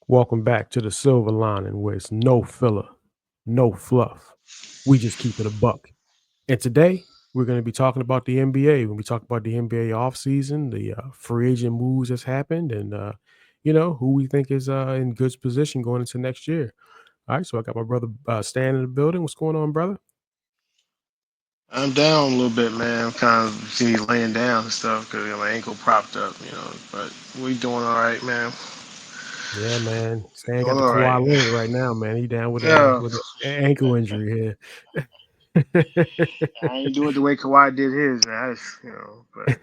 Welcome back to the Silver Lining, where it's no filler, no fluff. We just keep it a buck. And today we're going to be talking about the NBA. When we talk about the NBA offseason, the free agent moves that's happened, and who we think is in good position going into next year. All right, so I got my brother Stan in the building. What's going on, brother? I'm down a little bit, man. I'm kind of see laying down and stuff because my ankle propped up, But we doing all right, man. Yeah, man. Stan got Doing the all right. Kawhi Leonard right now, man. He down with a Yeah, ankle injury here. I ain't doing it the way Kawhi did his, man. But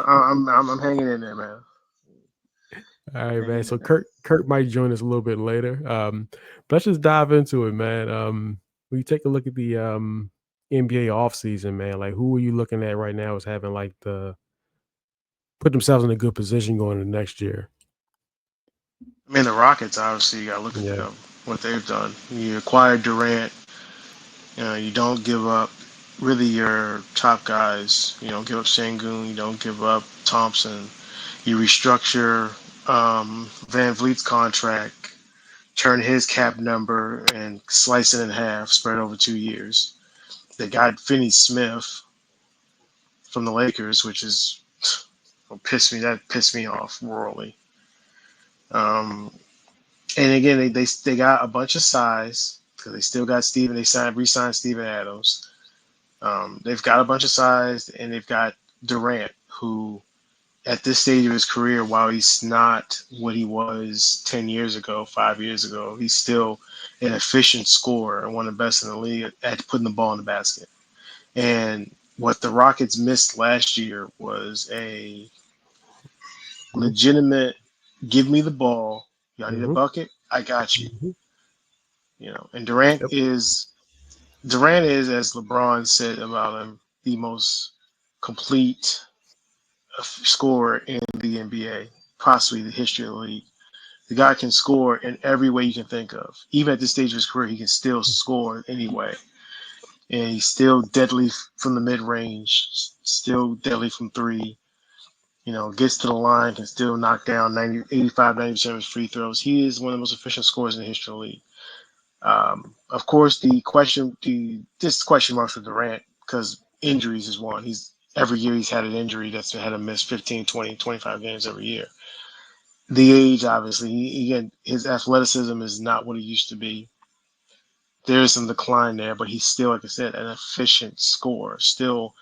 I'm hanging in there, man. All right, man. Hanging So in there. Curt might join us a little bit later. But let's just dive into it, man. When you take a look at the NBA offseason, man, like who are you looking at right now as having like the put themselves in a good position going into next year? I mean, the Rockets obviously you got to look at Yeah. what they've done. You acquired Durant. You don't give up really your top guys. You don't give up Sengun. You don't give up Thompson. You restructure Van Vliet's contract, turn his cap number and slice it in half, spread over 2 years. They got Finney Smith from the Lakers, which is that pissed me off royally. Um, and again, they got a bunch of size because they still got Steven. They re-signed Steven Adams. They've got a bunch of size, and they've got Durant, who at this stage of his career, while he's not what he was 10 years ago, 5 years ago, he's still an efficient scorer and one of the best in the league at putting the ball in the basket. And what the Rockets missed last year was a legitimate give me the ball. Y'all need a Mm-hmm. bucket? I got you. Hmm. And Yep. Durant is, as LeBron said about him, the most complete scorer in the NBA, possibly the history of the league. The guy can score in every way you can think of. Even at this stage of his career, he can still score anyway. And he's still deadly from the mid range, still deadly from three. Gets to the line, can still knock down 90% of his free throws. He is one of the most efficient scorers in the history of the league. Of course, this question marks for Durant because injuries is one. Every year he's had an injury that's had him miss 15, 20, 25 games every year. The age, obviously, again, his athleticism is not what it used to be. There is some decline there, but he's still, like I said, an efficient scorer, still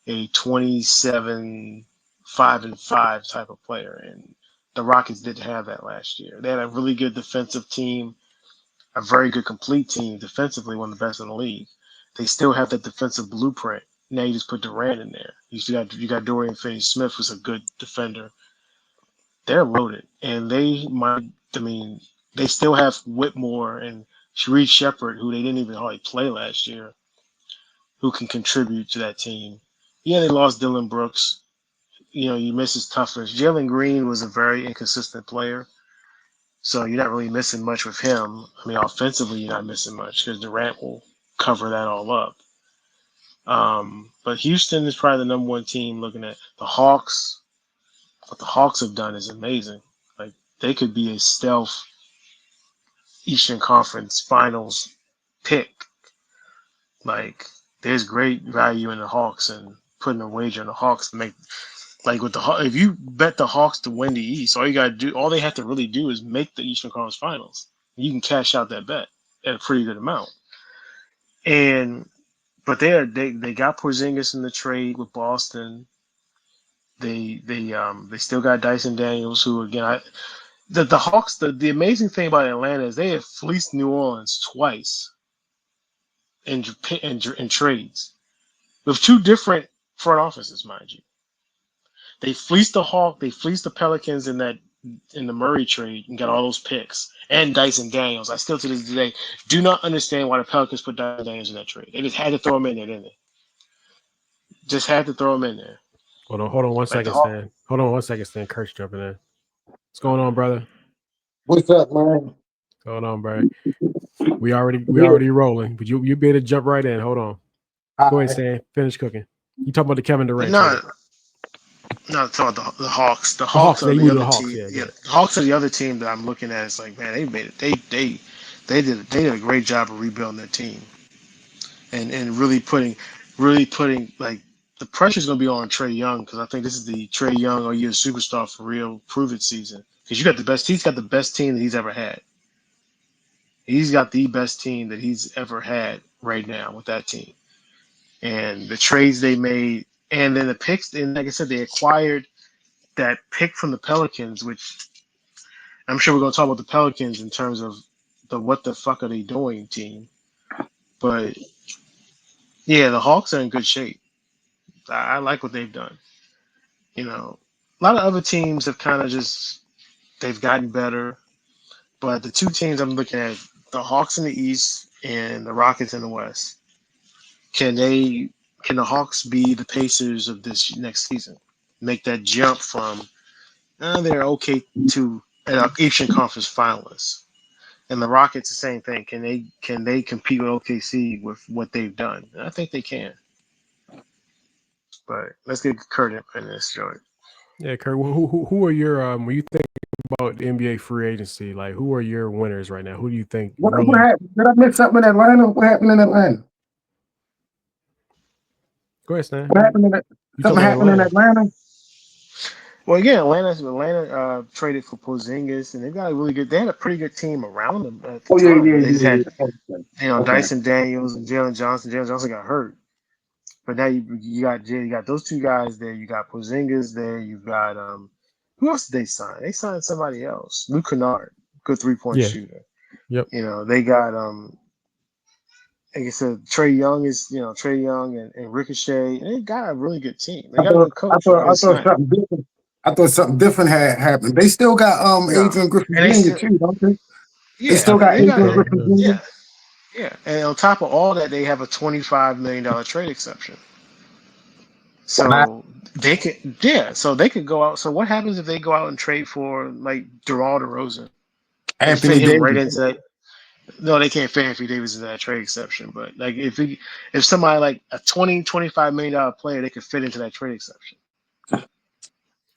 a 27, 5-5 type of player. And the Rockets didn't have that last year. They had a really good defensive team, a very good complete team, defensively one of the best in the league. They still have that defensive blueprint. Now you just put Durant in there. You got Dorian Finney-Smith, who's a good defender. They're loaded, and they might. I mean, they still have Whitmore and Reed Shepard, who they didn't even hardly play last year, who can contribute to that team. Yeah, they lost Dylan Brooks. You miss his toughness. Jalen Green was a very inconsistent player, so you're not really missing much with him. I mean, offensively, you're not missing much because Durant will cover that all up. But Houston is probably the number one team looking at the Hawks. What the Hawks have done is amazing. Like they could be a stealth Eastern Conference Finals pick. Like there's great value in the Hawks and putting a wager on the Hawks to make like with the if you bet the Hawks to win the East, all they have to really do is make the Eastern Conference Finals. You can cash out that bet at a pretty good amount. And but they got Porzingis in the trade with Boston. They still got Dyson Daniels, who again the Hawks. The amazing thing about Atlanta is they have fleeced New Orleans twice in trades with two different front offices, mind you. They fleeced the Pelicans in the Murray trade and got all those picks and Dyson Daniels. I still to this day do not understand why the Pelicans put Dyson Daniels in that trade. They just had to throw him in there, didn't they? Just had to throw him in there. Hold on one Like the second, Hawks. Stan. Hold on one second, Stan. Kurt's jumping in. What's going on, brother? What's up, man? What's going on, bro? We Yeah, already rolling, but you be able to jump right in. Hold on. Go ahead, I Stan. Finish cooking. You talking about the Kevin But Durant no, trade? Not talking about the Hawks. The The Hawks Hawks. are Yeah, you the moved to the other Hawks. team. Yeah, Yeah, good. the Hawks are the other team that I'm looking at. It's like, man, they made it. They did a great job of rebuilding their team and really putting like the pressure's gonna be on Trey Young because I think this is the Trey Young or you a superstar for real prove it season because you got the best. He's got the best team that he's ever had. He's got the best team that he's ever had right now with that team. And the trades they made, and then the picks, and like I said, they acquired that pick from the Pelicans, which I'm sure we're going to talk about the Pelicans in terms of the what the fuck are they doing team. But yeah, the Hawks are in good shape. I like what they've done. You know, a lot of other teams have kind of just they've gotten better, but the two teams I'm looking at, the Hawks in the East and the Rockets in the West. Can they? Can the Hawks be the Pacers of this next season? Make that jump from they're okay to an Eastern Conference finalists. And the Rockets, the same thing. Can they compete with OKC with what they've done? And I think they can. But let's get Curt in this, Joey. Yeah, Kurt. Who are your when you think about the NBA free agency? Like, who are your winners right now? Who do you think What really? happened? Did I miss something in Atlanta? What happened in Atlanta? Go ahead, Stan. What happened in that? You Something talking about happened in Atlanta? Atlanta? Well, again, Atlanta traded for Porzingis, and they've got a really good. They had a pretty good team around them at the Oh yeah, time. yeah, They just yeah, had yeah. Okay. Okay. Dyson Daniels and Jalen Johnson. Jalen Johnson got hurt, but now you got those two guys there. You got Porzingis there. You got who else did they sign? They signed somebody else. Luke Kennard, good 3-point Yeah. shooter. Yep. They got like I said, Trey Young Trey Young and Ricochet. And they got a really good team. They I got a thought, good I coach with thought, I Quinn thought Snyder. something different. I thought something different had happened. They still got No, Adrian Griffin and they Jr. still too, don't they? They yeah still I got they think got Adrian so. Griffin Yeah. Jr. yeah yeah. And on top of all that, they have a $25 million trade exception. Wow. So so they could go out. So what happens if they go out and trade for like DeMar DeRozan and fit Anthony him right Davis. into that? No, they can't fit Anthony Davis into that trade exception. But like if somebody like a $25 million player, they could fit into that trade exception.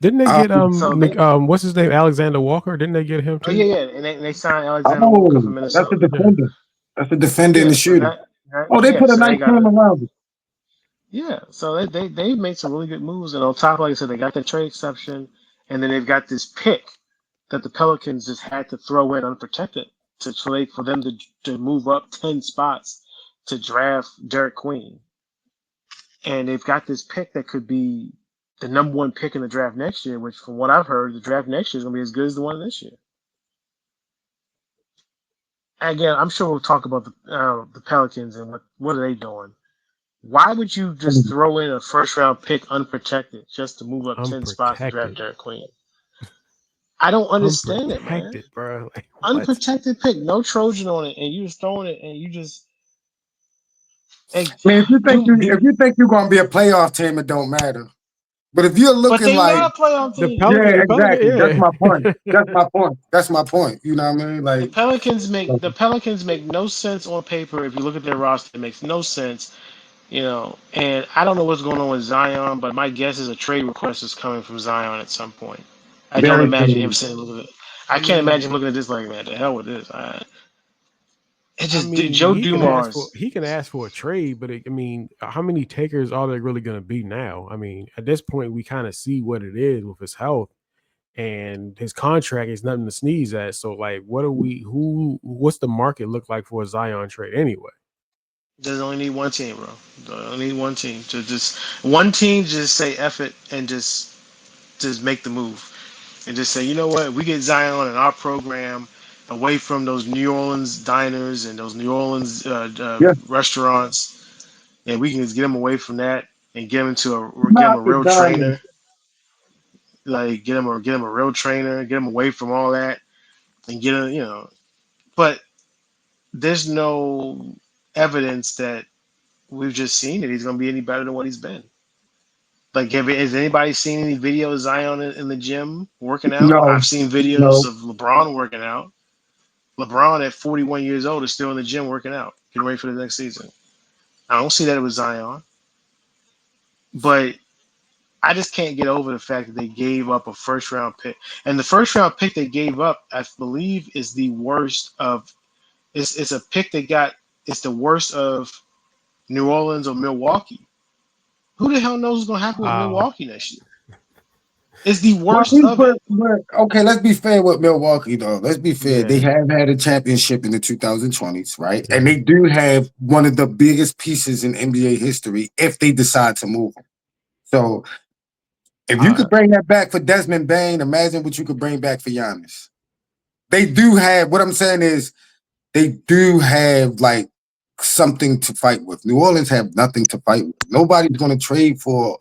Didn't they Um, get So they what's his name, Alexander Walker? Didn't they get him oh too? yeah, and they signed Alexander Walker oh, from that's a Minnesota. Yeah. defender. That's a defender and a Yeah, so shooter. that Oh, they yeah, put a so nice they got team a around it. yeah, so they made some really good moves, and on top, like I said, they got the trade exception, and then they've got this pick that the Pelicans just had to throw in unprotected for them to move up 10 spots to draft Derek Queen, and they've got this pick that could be the number one pick in the draft next year, which from what I've heard, the draft next year is gonna be as good as the one this year. Again, I'm sure we'll talk about the Pelicans and what are they doing. Why would you just throw in a first round pick unprotected just to move up 10 spots to draft Unprotected. Derek Queen? I don't understand it, man. Unprotected, bro. Like what? Unprotected pick, no Trojan on it, and you just throwing it, and you just hey, I mean, if do. you think you're gonna be a playoff team, it don't matter. But if you're But looking they like, not a playoff The team. Pelican, yeah, the exactly. That's Pelican, my point. yeah. That's my point. That's my point. You know what I mean? The Like, Pelicans make the Pelicans make no sense on paper. If you look at their roster, it makes no sense. And I don't know what's going on with Zion, but my guess is a trade request is coming from Zion at some point. I don't very imagine him soon. saying, "Look at it." I I can't mean, imagine him looking at this like, "Man, the hell with this." It I just mean, Joe Dumars. he can ask for a trade, but I mean, how many takers are there really going to be now? I mean, at this point, we kind of see what it is with his health, and his contract is nothing to sneeze at. So, like, what's the market look like for a Zion trade anyway? There's only need one team, bro. They only need one team to just say F it and just make the move and just say, you know what, we get Zion in our program away from those New Orleans diners and those New Orleans Yeah, restaurants, and we can just get him away from that and get him not a the real diamond. trainer, like get him a real trainer, get him away from all that and get him. But there's no evidence that we've just seen that he's going to be any better than what he's been. Like, has anybody seen any videos of Zion in the gym working out? No, I've seen videos no. of LeBron working out. LeBron at 41 years old is still in the gym working out, getting ready for the next season. I don't see that with Zion, but I just can't get over the fact that they gave up a first round pick, and the first round pick they gave up, I believe, is the worst of. It's a pick they got. It's the worst of New Orleans or Milwaukee. Who the hell knows what's gonna happen with Wow. Milwaukee next year? It's the Well, worst of it. okay, let's be fair with Milwaukee, though. Let's be fair. They Yeah. have had a championship in the 2020s, right? And Mhm. they do have one of the biggest pieces in NBA history if they decide to move him. So if you Uh, could bring that back for Desmond Bain, imagine what you could bring back for Giannis. They do have, what I'm saying is, they do have like something to fight with. New Orleans have nothing to fight with. Nobody's going to trade for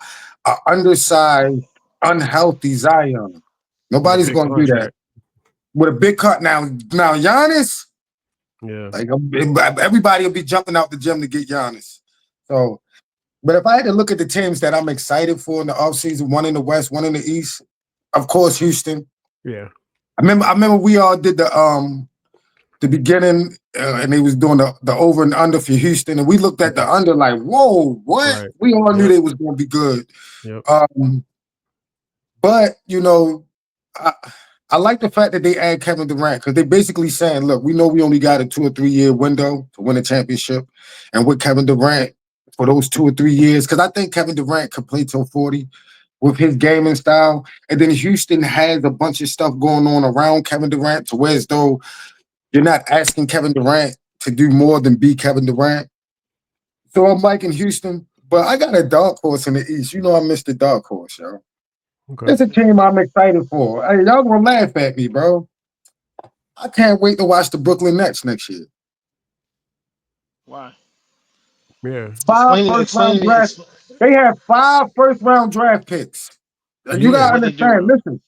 an undersized, unhealthy Zion. With a Nobody's big going to do that contract. with a big cut. Now Giannis, Yeah. like everybody will be jumping out the gym to get Giannis. So, but if I had to look at the teams that I'm excited for in the offseason, one in the West, one in the East, of course, Houston. Yeah. I remember we all did the beginning, and they was doing the over and under for Houston, and we looked at the Mhm. under like, whoa, what? Right. We all knew Yep. they was going to be good. Yep. But I like the fact that they add Kevin Durant because they basically saying, look, we know we only got a 2 or 3 year window to win a championship, and with Kevin Durant for those 2 or 3 years, because I think Kevin Durant could play till 40 with his gaming style, and then Houston has a bunch of stuff going on around Kevin Durant to where as though you're not asking Kevin Durant to do more than be Kevin Durant. So I'm liking Houston, but I got a dark horse in the East. You know I missed the dark horse, yo. Okay. It's a team I'm excited for. Hey, y'all gonna laugh at me, bro. I can't wait to watch the Brooklyn Nets next year. why? Yeah. Five Explain it. first round Explain it. draft. They have 5 first round draft picks. You Yeah. gotta What they do with understand. them? Listen,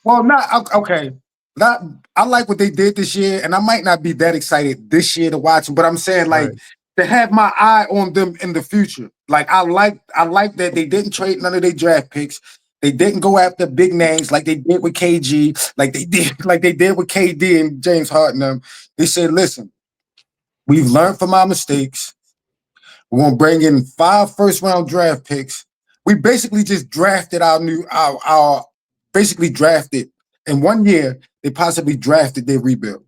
well, not okay. Not I like what they did this year, and I might not be that excited this year to watch them, but I'm saying like Right. to have my eye on them in the future. Like I like that they didn't trade none of their draft picks. They didn't go after big names like they did with KG, like they did with KD and James Harden. They said, listen, we've learned from our mistakes. We're gonna bring in 5 first round draft picks. We basically just drafted our basically drafted in 1 year. They possibly drafted their rebuild,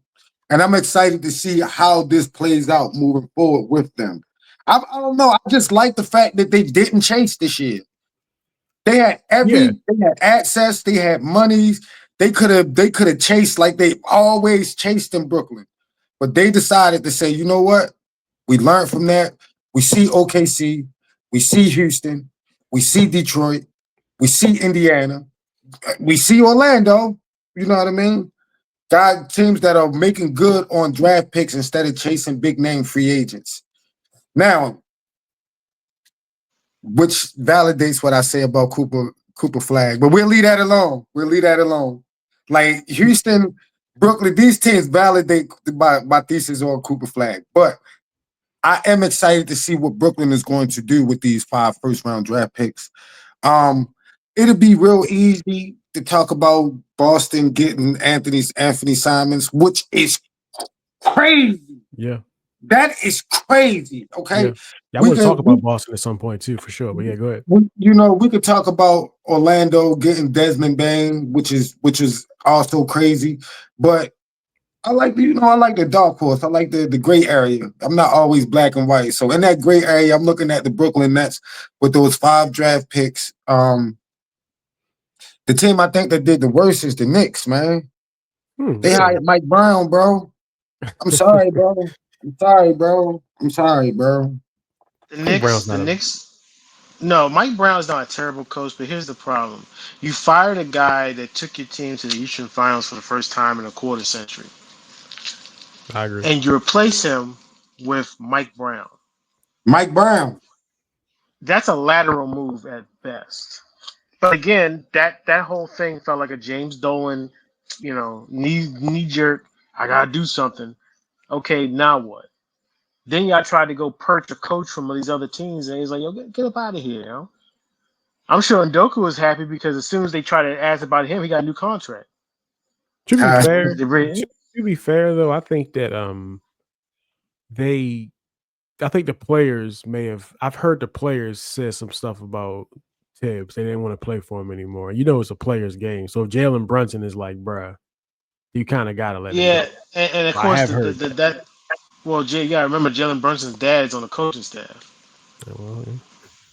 and I'm excited to see how this plays out moving forward with them. I don't know. I just like the fact that they didn't chase this year. Yeah. They had access, they had monies. They could have chased like they always chased in Brooklyn, but they decided to say, you know what? We learned from that. We see OKC, we see Houston, we see Detroit, we see Indiana, we see Orlando. You know what I mean? Got teams that are making good on draft picks instead of chasing big name free agents. Now, which validates what I say about Cooper Flag, but we'll leave that alone. We'll leave that alone. Like Houston, Brooklyn, these teams validate my thesis on Cooper Flag, but I am excited to see what Brooklyn is going to do with these 5 first round draft picks. Um, it'll be real easy to talk about Boston getting Anthony Simons, which is crazy. Yeah. That is crazy. Okay, Yeah. Yeah. I we want to could talk about Boston at some point too, for sure. But yeah, go ahead. we could talk about Orlando getting Desmond Bain, which is also crazy, but I like the dark horse. I like the gray area. I'm not always black and white. So in that gray area, I'm looking at the Brooklyn Nets with those 5 draft picks. The team I think that did the worst is the Knicks, man. They Really? hired Mike Brown, bro. I'm sorry, bro. I'm sorry, bro. I'm sorry, bro. The Mike Brown's Knicks. The not a Knicks. No, Mike Brown's not a terrible coach, but here's the problem: you fired a guy that took your team to the Eastern Finals for the first time in a quarter century, I agree. and you replace him with Mike Brown. Mike Brown. That's a lateral move at best. But again, that whole thing felt like a James Dolan, knee jerk. I gotta do something. Okay, now what? Then y'all tried to go perch a coach from these other teams, and he's like, "Yo, get up out of here." I'm sure Ndoku was happy because as soon as they tried to ask about him, he got a new contract. To be Uh, fair, They bring- to be fair though, I think that they I think the players may have I've heard the players said some stuff about Tibbs. They didn't want to play for him anymore. You know, it's a player's game. So if Jalen Brunson is like, bruh, you kind of got to let him Yeah, go. and of I course have heard that. that well, Jay, you gotta remember Jalen Brunson's dad's on the coaching staff. Well,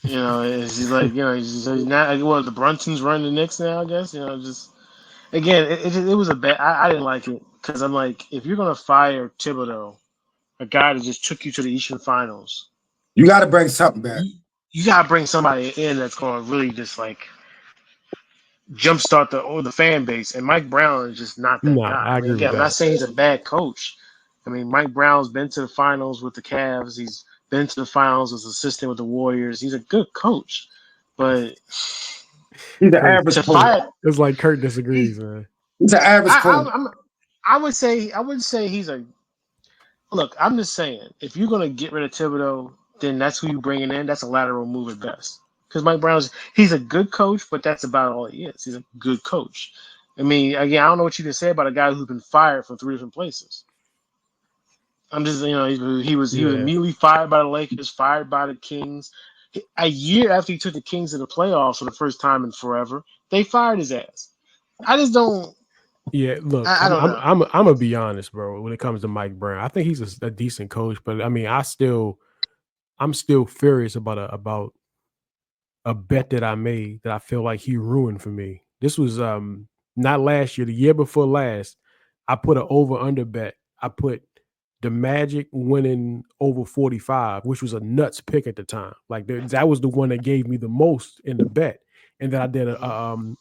You know, he's like, you know, he's not well. The Brunsons run the Knicks now, I guess. You know, just again, it was a bad. I didn't like it because I'm like, if you're gonna fire Thibodeau, a guy that just took you to the Eastern Finals, You got to bring something back. you gotta bring somebody in that's gonna really just like jumpstart the fan base. And Mike Brown is just not that nah, guy. I I mean, agree with again, I'm not that. saying he's a bad coach. I mean, Mike Brown's been to the finals with the Cavs. He's been to the finals as assistant with the Warriors. He's a good coach, but He's an Kurt, average to coach. fire, it's like Kurt disagrees, man. He's an average coach. I wouldn't say he's a look. I'm just saying if you're gonna get rid of Thibodeau, then that's who you bringing in. That's a lateral move at best. Because Mike Brown's he's a good coach, but that's about all he is. He's a good coach. I mean, again, I don't know what you can say about a guy who's been fired from 3 different places. I'm just, you know, he was Yeah. immediately fired by the Lakers, fired by the Kings. A year after he took the Kings to the playoffs for the first time in forever, they fired his ass. I just don't. Yeah, look, I don't know. I'm gonna be honest, bro. When it comes to Mike Brown, I think he's a decent coach, but I mean, I'm still furious about a bet that I made that I feel like he ruined for me. This was not last year, the year before last. I put an over under bet. I put the Magic winning over 45, which was a nuts pick at the time. Like that was the one that gave me the most in the bet. And then I did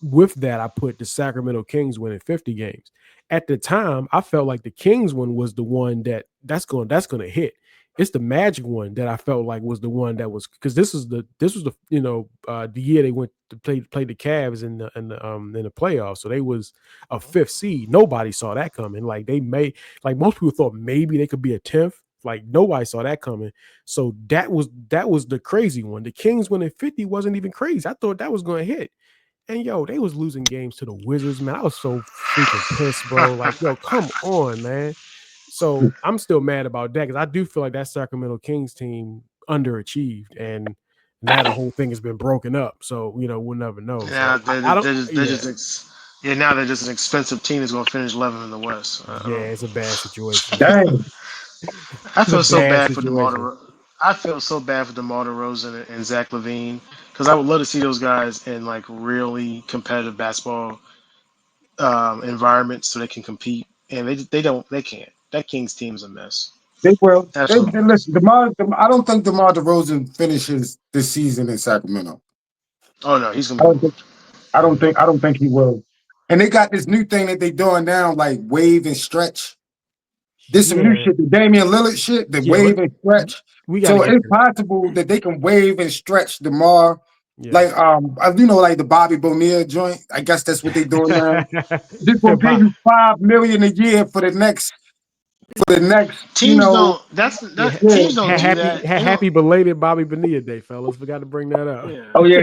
with that, I put the Sacramento Kings winning 50 games. At the time, I felt like the Kings one was the one that's going to hit. It's the Magic one that I felt like was the one that was because this was the the year they went to play the Cavs in the playoffs. So they was a fifth seed. Nobody saw that coming. Like they made most people thought maybe they could be a 10th. Like nobody saw that coming. So that was the crazy one. The Kings winning 50 wasn't even crazy. I thought that was going to hit. And yo, they was losing games to the Wizards, man. I was so freaking pissed, bro. Like, yo, come on, man. So I'm still mad about that because I do feel like that Sacramento Kings team underachieved, and now the whole thing has been broken up. So we'll never know. So Yeah, I don't. they're Yeah, yeah. Now they're just an expensive team that's going to finish 11th in the West. I yeah, don't. it's a bad situation. Dang. I It's a feel so bad bad for situation. I feel so bad for DeMar DeRozan and Zach LaVine because I would love to see those guys in like really competitive basketball environments so they can compete, and they can't. That Kings team is a mess. They will. Absolutely. Listen, I don't think DeMar DeRozan finishes this season in Sacramento. Oh no, he's gonna I be don't think. moved. I don't think he will. And they got this new thing that they doing now, like wave and stretch. This some new Yeah, shit, the Damian Lillard shit, the yeah. wave and stretch. We got to So get it's to it. possible that they can wave and stretch DeMar, Yeah. like like the Bobby Bonilla joint. I guess that's what they doing now. Just Yeah, gonna pay you $5 million a year for the next, Teams don't. yeah. yeah. Teams don't do that. They don't. Happy belated Bobby Bonilla Day, fellas. Forgot to bring that up. Yeah. Oh yeah.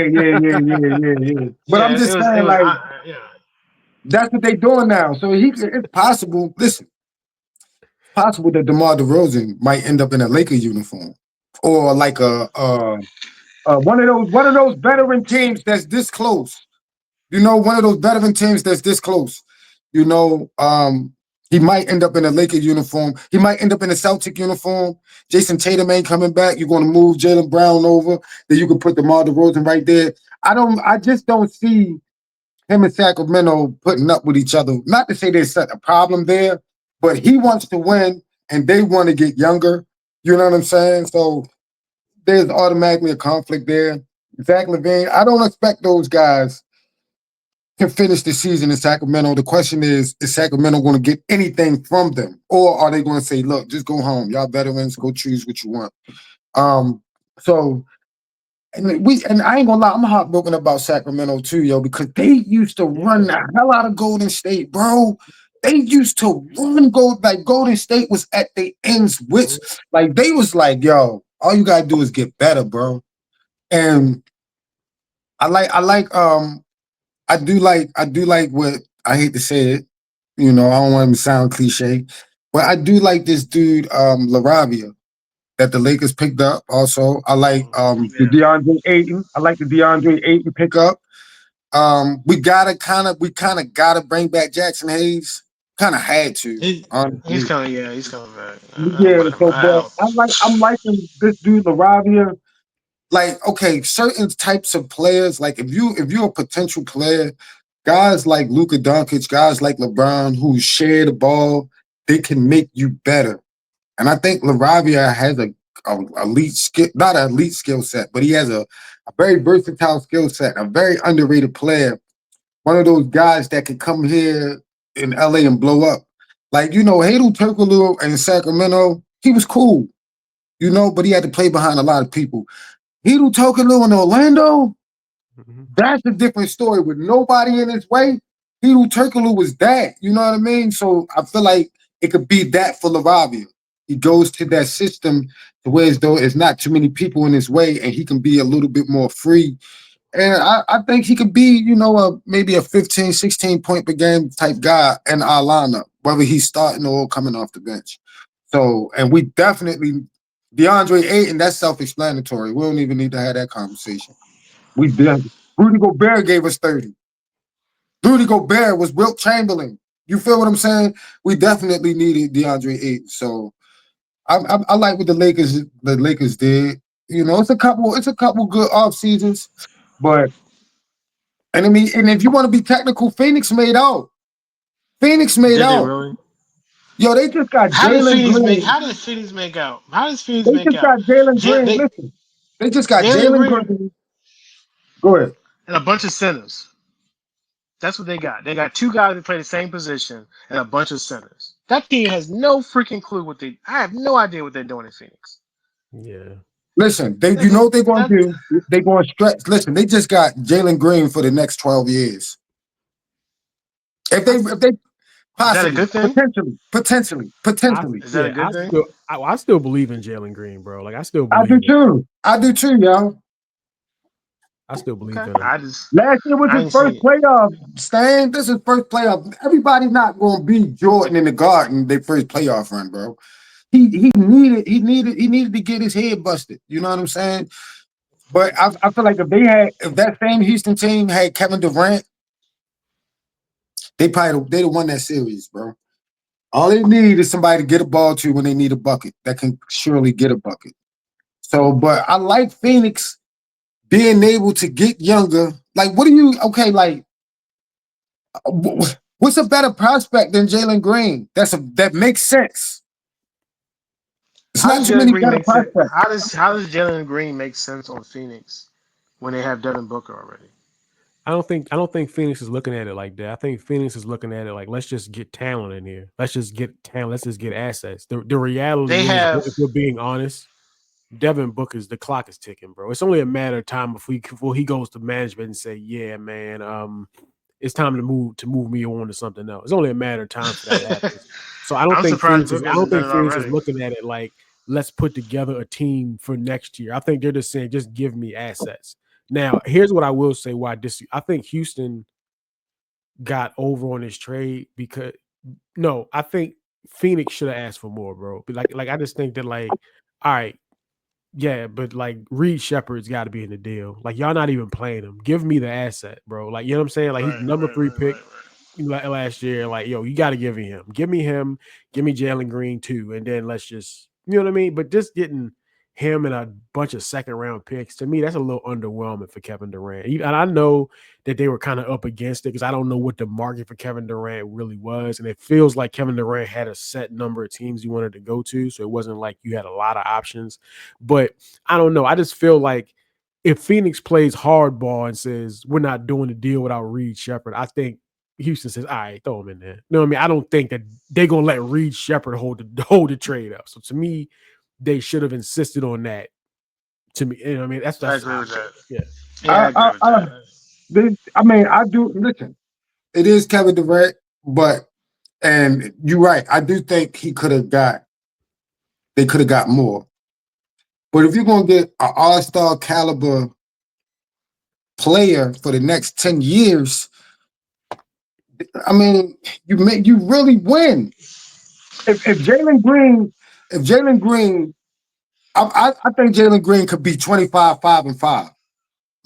But I'm Yeah. just It saying, was. like, Yeah. that's what they doing now. So it's possible. Listen, possible that DeMar DeRozan might end up in a Laker uniform or like one of those veteran teams that's this close. One of those veteran teams that's this close. You know, he might end up in a Laker uniform. He might end up in a Celtic uniform. Jason Tatum ain't coming back. You're going to move Jaylen Brown over. Then you can put DeMar DeRozan right there. I just don't see him and Sacramento putting up with each other. Not to say there's such a problem there, but he wants to win and they want to get younger. You know what I'm saying? So there's automatically a conflict there. Zach LaVine, I don't expect those guys to finish the season in Sacramento. The question is Sacramento going to get anything from them? Or are they going to say, look, just go home. Y'all veterans, go choose what you want. So and I ain't gonna lie, I'm heartbroken about Sacramento too, yo, because they used to run Yeah. the hell out of Golden State, bro. They used to run Golden State was at the ends which like they was like, yo, all you gotta do is get better, bro. And I do like what I hate to say it, I don't want to sound cliche, but I do like this dude, LaRavia. that the Lakers picked up. Also, I like the Yeah. DeAndre Ayton. I like the DeAndre Ayton pickup. We kind of gotta bring back Jackson Hayes. Kind of had to, He, he's honestly. coming. Yeah, he's coming back. Yeah. But So, I but don't. I'm liking this dude Laravia. Like, okay, certain types of players. Like, if you're a potential player, guys like Luka Doncic, guys like LeBron, who share the ball, they can make you better. And I think Laravia has a elite skill, not an elite skill set, but he has a very versatile skill set, a very underrated player. One of those guys that can come here in LA and blow up. Like, Hedo Turkoglu in Sacramento, he was cool, but he had to play behind a lot of people. Hedo Turkoglu in Orlando, that's a different story with nobody in his way. Hedo Turkoglu was that, you know what I mean? So I feel like it could be that for Laravia. He goes to that system to where as though it's not too many people in his way and he can be a little bit more free. And I think he could be, maybe a 15, 16 point per game type guy in our lineup, whether he's starting or coming off the bench. So, and we definitely, DeAndre Ayton, that's self-explanatory. We don't even need to have that conversation. We did. Rudy Gobert gave us 30. Rudy Gobert was Wilt Chamberlain. You feel what I'm saying? We definitely needed DeAndre Ayton. So I like what the Lakers did. It's a couple good off seasons, but and I mean, and if you want to be technical, Phoenix made out. Phoenix made Did they out. really? Yo, they just got How did Jalen Phoenix make? Green. How did Phoenix make out? How does Phoenix They make just out? got Jalen Green. They Listen, they just got Jalen Jalen Green Green. Go ahead. and a bunch of centers. That's what they got. They got two guys that play the same position and a bunch of centers. That team has no freaking clue what they. I have no idea what they're doing in Phoenix. Yeah. Listen, you know Nigga, what they're going that to do? They're going to stretch. Listen, they just got Jalen Green for the next 12 years. If they is that a possibly, good thing? potentially. Is that a Yeah, good thing? I still believe in Jalen Green, bro. Like I still I do believe in too. I do too, yo. I still believe Okay, in him. Last year was I his ain't first seen it. playoff, Stan. This is first playoff. Everybody's not going to be Jordan in the Garden their first playoff run, bro. He needed to get his head busted. You know what I'm saying? But I feel like if that same Houston team had Kevin Durant, they'd have won that series, bro. All they need is somebody to get a ball to when they need a bucket that can surely get a bucket. So, but I like Phoenix being able to get younger. Like, like, what's a better prospect than Jalen Green? That makes sense. It's How not does too Jalen many Green better make sense? prospects. How does Jalen Green make sense on Phoenix when they have Devin Booker already? I don't think Phoenix is looking at it like that. I think Phoenix is looking at it like let's just get talent in here. Let's just get talent. Let's just get assets. The They reality is, have. if we're being honest, Devin Booker's the clock is ticking, bro. It's only a matter of time before he goes to management and say, "Yeah, man, it's time to move me on to something else." It's only a matter of time for that happens. So I don't I'm think surprised Phoenix is. Booker I don't hasn't done think it Phoenix is already. looking at it like let's put together a team for next year. I think they're just saying, just give me assets. Now, here's what I will say: why I think Houston got over on this trade because no, I think Phoenix should have asked for more, bro. But like I just think that all right, yeah, but like Reed Shepard's got to be in the deal. Like y'all not even playing him. Give me the asset, bro. Like you know what I'm saying? Like he's Right, number right, 3 right, pick right, right. last year. Like yo, you got to give me him. Give me him. Give me Jalen Green too, and then let's just you know what I mean. But just getting him and a bunch of second round picks to me that's a little underwhelming for Kevin Durant. And I know that they were kind of up against it because I don't know what the market for Kevin Durant really was, and it feels like Kevin Durant had a set number of teams he wanted to go to, so it wasn't like you had a lot of options. But I don't know. I just feel like if Phoenix plays hardball and says we're not doing the deal without Reed Shepard, I think Houston says, all right, throw him in there. You know what I mean? I don't think that they're gonna let Reed Shepard hold the trade up. So to me, they should have insisted on that. To me, you know what I mean? I That's agree how I with feel. that. Yeah. Yeah, I agree with that. I do listen. It is Kevin Durant, and you're right. I do think they could have got more. But if you're gonna get an all-star caliber player for the next 10 years, I mean, you really win. If Jalen Green I think Jalen Green could be 25, 5, and 5. I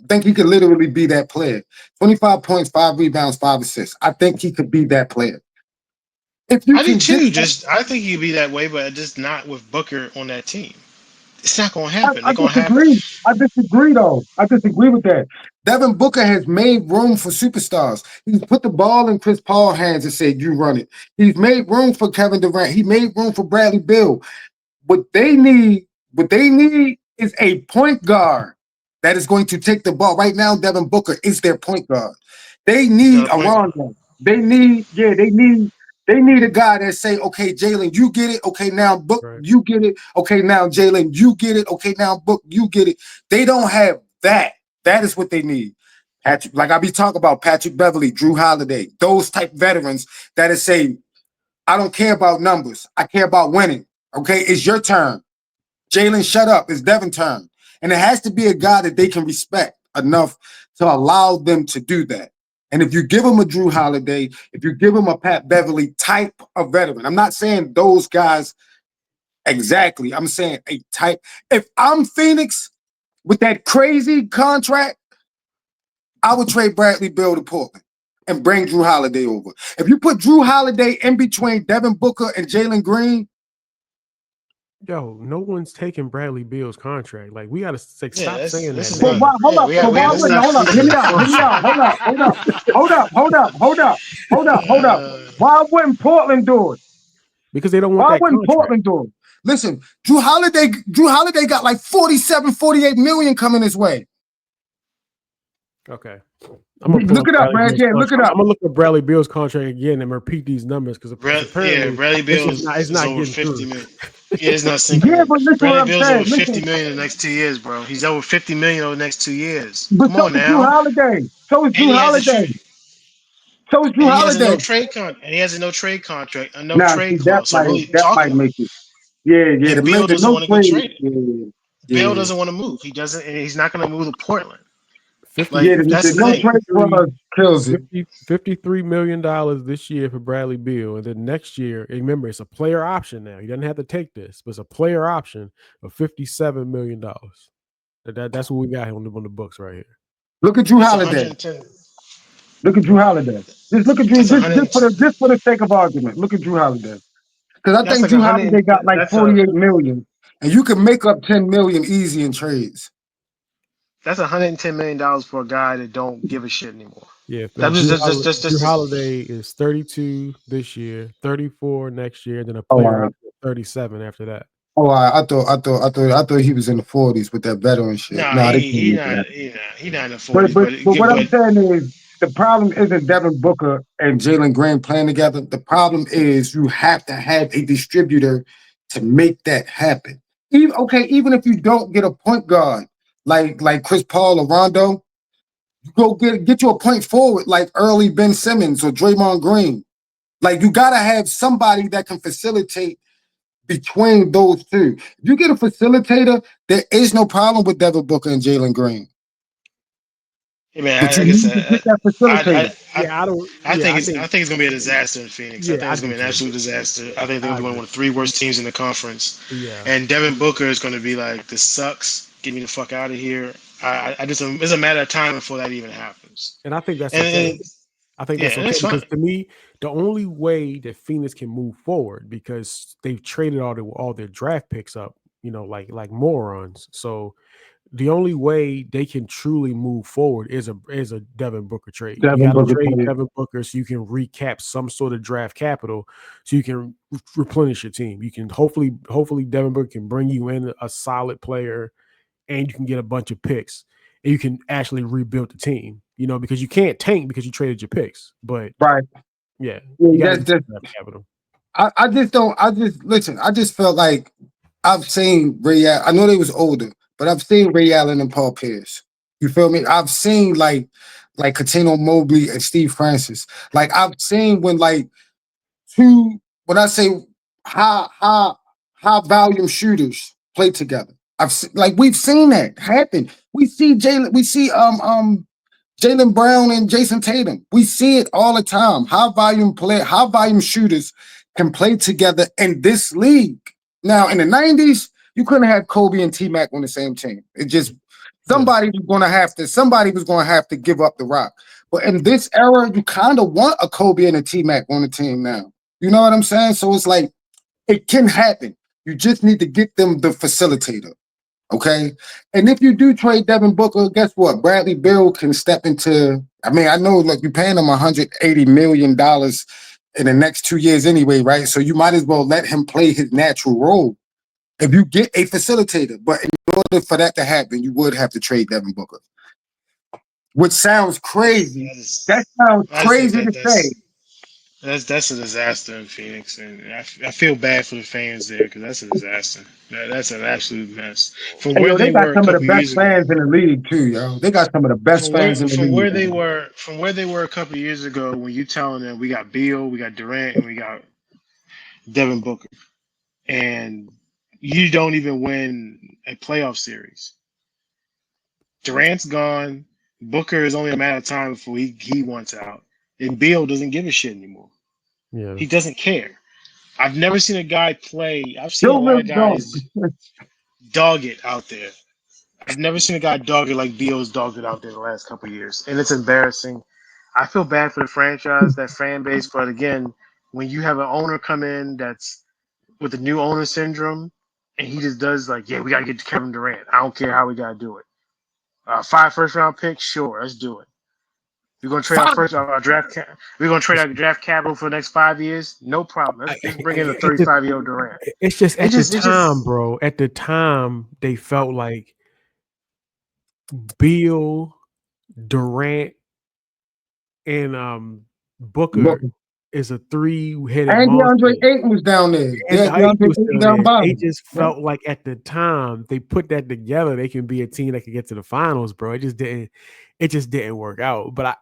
think he could literally be that player. 25 points, 5 rebounds, 5 assists. I think he could be that player. If you I do can get, too. I think he'd be that way, but just not with Booker on that team. It's not gonna happen. I They're gonna have. disagree. I disagree, though. I disagree with that. Devin Booker has made room for superstars. He's put the ball in Chris Paul's hands and said, "You run it." He's made room for Kevin Durant. He made room for Bradley Beal. What they need is a point guard that is going to take the ball. Right now, Devin Booker is their point guard. They need a Rondo. They need a guy that say, okay, Jalen, you get it. Okay, now Book, you get it. Okay, now Jalen, you get it. Okay, now Book, you get it. They don't have that. That is what they need. Patrick, like I be talking about Patrick Beverly, Drew Holiday, those type veterans that is saying, I don't care about numbers. I care about winning. Okay, it's your turn. Jalen, shut up. It's Devin's turn. And it has to be a guy that they can respect enough to allow them to do that. And if you give him a Drew Holiday, if you give him a Pat Beverly type of veteran, I'm not saying those guys exactly. I'm saying a type. If I'm Phoenix with that crazy contract, I would trade Bradley Beal to Portland and bring Drew Holiday over. If you put Drew Holiday in between Devin Booker and Jalen Green, yo, no one's taking Bradley Beal's contract. Like, we gotta stop saying that. But why, hold up. So why wouldn't hold up? Hear me out. Hold up. Why wouldn't Portland do it? Because they don't want Why that wouldn't contract. Portland do it? Listen, Drew Holiday got like 47, 48 million coming his way. Okay. Look it up, man. Yeah, look it up. I'm gonna look at Bradley Beal's contract again and repeat these numbers because apparently Bradley Beal is not over getting 50 through. million. Yeah, it's not sinking. Yeah, but listen Bradley what I'm Beal's saying. over 50 million in the next 2 years, bro. He's over 50 million over the next 2 years. But Come so on is Drew now. Holiday. So is And Drew he has Holiday. So is Drew and he has a Holiday. no trade contract. And he has a no trade contract, a no Nah, see, trade clause. So what are you that talking might about? make it. Yeah. And Beal The doesn't no want to get trade. traded. Yeah. Beal doesn't want to move. He doesn't, and he's not going to move to Portland. 50, Like, that's the the no thing. trade clause kills it. $53 million this year for Bradley Beal, and then next year, remember, it's a player option now. He doesn't have to take this, but it's a player option of $57 million. That's what we got on the books right here. Look at Drew Holiday. Look at Drew Holiday. Just look at Drew. Just for the sake of argument, look at Drew Holiday. Because I think Drew Holiday got like 48 million, and you can make up 10 million easy in trades. That's $110 million for a guy that don't give a shit anymore. Yeah, Drew Holiday is 32 this year, 34 next year, and then a player option of 37 after that. Oh, I thought he was in the 40s with that veteran shit. Nah, he not in the 40s. But what I'm saying is the problem isn't Devin Booker and Jalen Green playing together. The problem is you have to have a distributor to make that happen. Even if you don't get a point guard like Chris Paul or Rondo, you go get you a point forward like early Ben Simmons or Draymond Green. Like, you gotta have somebody that can facilitate between those two. If you get a facilitator, there is no problem with Devin Booker and Jalen Green. Hey man, but you need to get that facilitator. I think it's gonna be a disaster in Phoenix. I think it's gonna be an absolute disaster. I think they're gonna be one of the 3 worst teams in the conference. Yeah. And Devin Booker is gonna be like, this sucks. Get me the fuck out of here. It's a matter of time before that even happens. And I think that's okay. I think that's okay because to me, the only way that Phoenix can move forward, because they've traded all their draft picks up, like morons. So the only way they can truly move forward is a Devin Booker trade. You got to trade Devin Booker so you can recap some sort of draft capital, so you can replenish your team. You can hopefully Devin Booker can bring you in a solid player, and you can get a bunch of picks, and you can actually rebuild the team. Because you can't tank because you traded your picks. But right, yeah, you got to capital. I just felt like I've seen Ray Allen. I know they was older, but I've seen Ray Allen and Paul Pierce. You feel me? I've seen like Katino Mobley and Steve Francis. Like, I've seen when I say high volume shooters play together. We've seen that happen. We see Jalen Brown and Jason Tatum. We see it all the time. High volume shooters can play together in this league. Now, in the 90s, You couldn't have Kobe and T-Mac on the same team. It just somebody was going to have to give up the rock. But in this era, you kind of want a Kobe and a T-Mac on the team now. You know what I'm saying? So it's like it can happen. You just need to get them the facilitator. Okay. And if you do trade Devin Booker, guess what? Bradley Beal can step into. I mean, I know like you're paying him $180 million in the next 2 years anyway, right? So you might as well let him play his natural role. If you get a facilitator, but in order for that to happen, you would have to trade Devin Booker. Which sounds crazy. That sounds crazy to say. That's a disaster in Phoenix, and I feel bad for the fans there because that's a disaster. That's an absolute mess. From Hey, where yo, they they got were a some of the couple best years ago, fans in the league too, yo. They got some of the best fans in the from league. where they were a couple years ago, when you telling them we got Beal, we got Durant, and we got Devin Booker, and you don't even win a playoff series. Durant's gone. Booker is only a matter of time before he wants out, and Beal doesn't give a shit anymore. Yeah. He doesn't care. I've never seen a guy play. I've seen a Still lot really of don't. guys dog it out there. I've never seen a guy dog it like Beal's dogged it out there the last couple of years, and it's embarrassing. I feel bad for the franchise, that fan base, but again, when you have an owner come in that's with the new owner syndrome, and he just does like, yeah, we gotta get Kevin Durant. I don't care how we gotta do it. 5 first-round picks, sure, let's do it. We're gonna trade our draft. We're gonna trade our draft capital for the next 5 years. No problem. Let's bring in a 35-year-old Durant. It's just at the time, just bro. At the time, they felt like Beal, Durant, and Booker is a 3-headed And monster. DeAndre Ayton was down there. And DeAndre was Ayton still down there. They bottom. just felt like at the time they put that together, they can be a team that can get to the finals, bro. It just didn't work out. But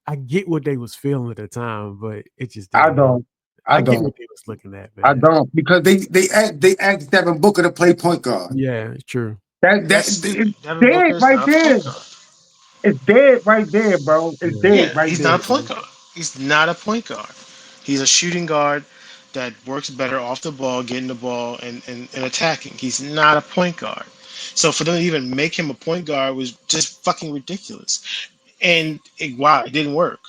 I get what they was feeling at the time, but it just didn't. I get what they was looking at, man. I don't, because they asked Devin Booker to play point guard. Yeah, it's true. That's dead right there. It's dead right there, bro. It's dead right he's there. not a point guard. He's not a point guard. He's a shooting guard that works better off the ball, getting the ball and attacking. He's not a point guard. So for them to even make him a point guard was just fucking ridiculous. And wow, it didn't work.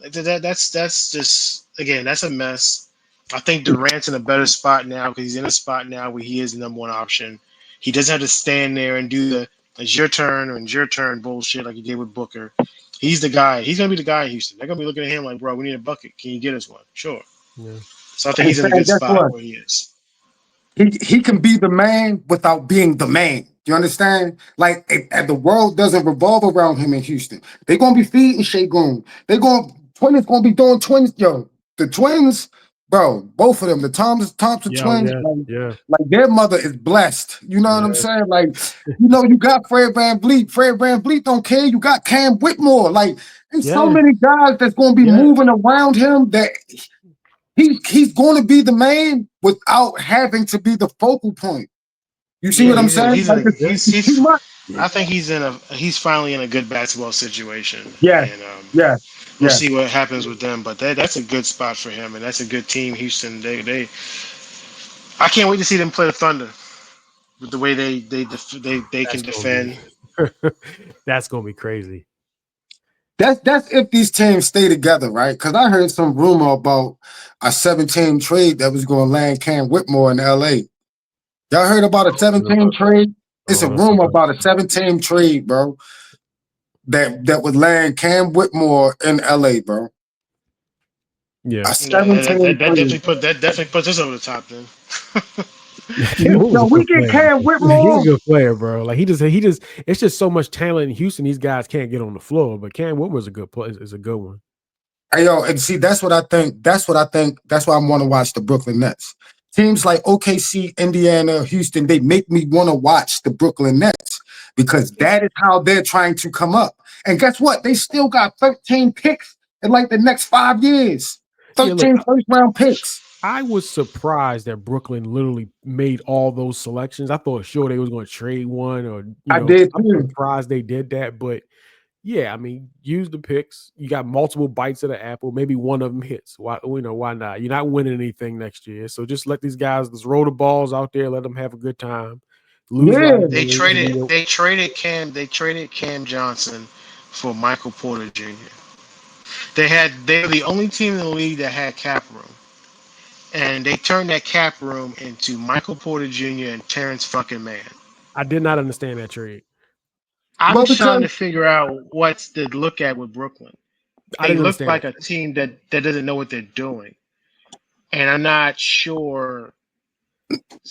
That's just, again, that's a mess. I think Durant's in a better spot now because he's in a spot now where he is the number one option. He doesn't have to stand there and do the it's your turn or it's your turn bullshit like he did with Booker. He's the guy. He's gonna be the guy in Houston. They're gonna be looking at him like, bro, we need a bucket. Can you get us one? Sure. Yeah. So I think he's in a good Guess spot what? where he is. He can be the man without being the man. You understand? Like, if the world doesn't revolve around him in Houston, they're gonna be feeding Shagun. Twins gonna be doing twins. Yo, the twins, bro, both of them, the Thompson twins, like their mother is blessed. You know what I'm saying? Like, you got Fred VanVleet. Fred VanVleet don't care. You got Cam Whitmore. Like, there's so many guys that's gonna be moving around him that he's going to be the man without having to be the focal point. You see what I'm saying? I think he's finally in a good basketball situation. Yeah, and we'll see what happens with them. But that's a good spot for him, and that's a good team. Houston, I can't wait to see them play the Thunder with the way they can defend. That's gonna be crazy. That's if these teams stay together, right? Because I heard some rumor about a 7-team trade that was going to land Cam Whitmore in LA. Y'all heard about a 7-team trade? It's a rumor about a 7-team trade, bro. That would land Cam Whitmore in LA, bro. Yeah, a 7-team that definitely puts us over the top then. We get Cam Whitmore. He's a good player, bro. Like he just. It's just so much talent in Houston. These guys can't get on the floor, but Cam Whitmore's a good player. Is a good one. Hey, yo, and see, that's what I think. That's why I want to watch the Brooklyn Nets. Teams like OKC, Indiana, Houston, they make me want to watch the Brooklyn Nets because that is how they're trying to come up. And guess what? They still got 13 picks in like the next 5 years. 13 first-round picks. I was surprised that Brooklyn literally made all those selections. I thought sure they was going to trade one or I did too. I'm surprised they did that, but Yeah, I mean, use the picks. You got multiple bites of the apple. Maybe one of them hits. Why why not? You're not winning anything next year. So just let these guys just roll the balls out there, let them have a good time. Lose a lot Yeah, of They games. traded they traded Cam Johnson for Michael Porter Jr. They were the only team in the league that had cap room. And they turned that cap room into Michael Porter Jr. and Terrence fucking Mann. I did not understand that trade. I'm well, because trying to figure out what's to look at with Brooklyn. I They didn't look understand like that a trade. team that doesn't know what they're doing. And I'm not sure.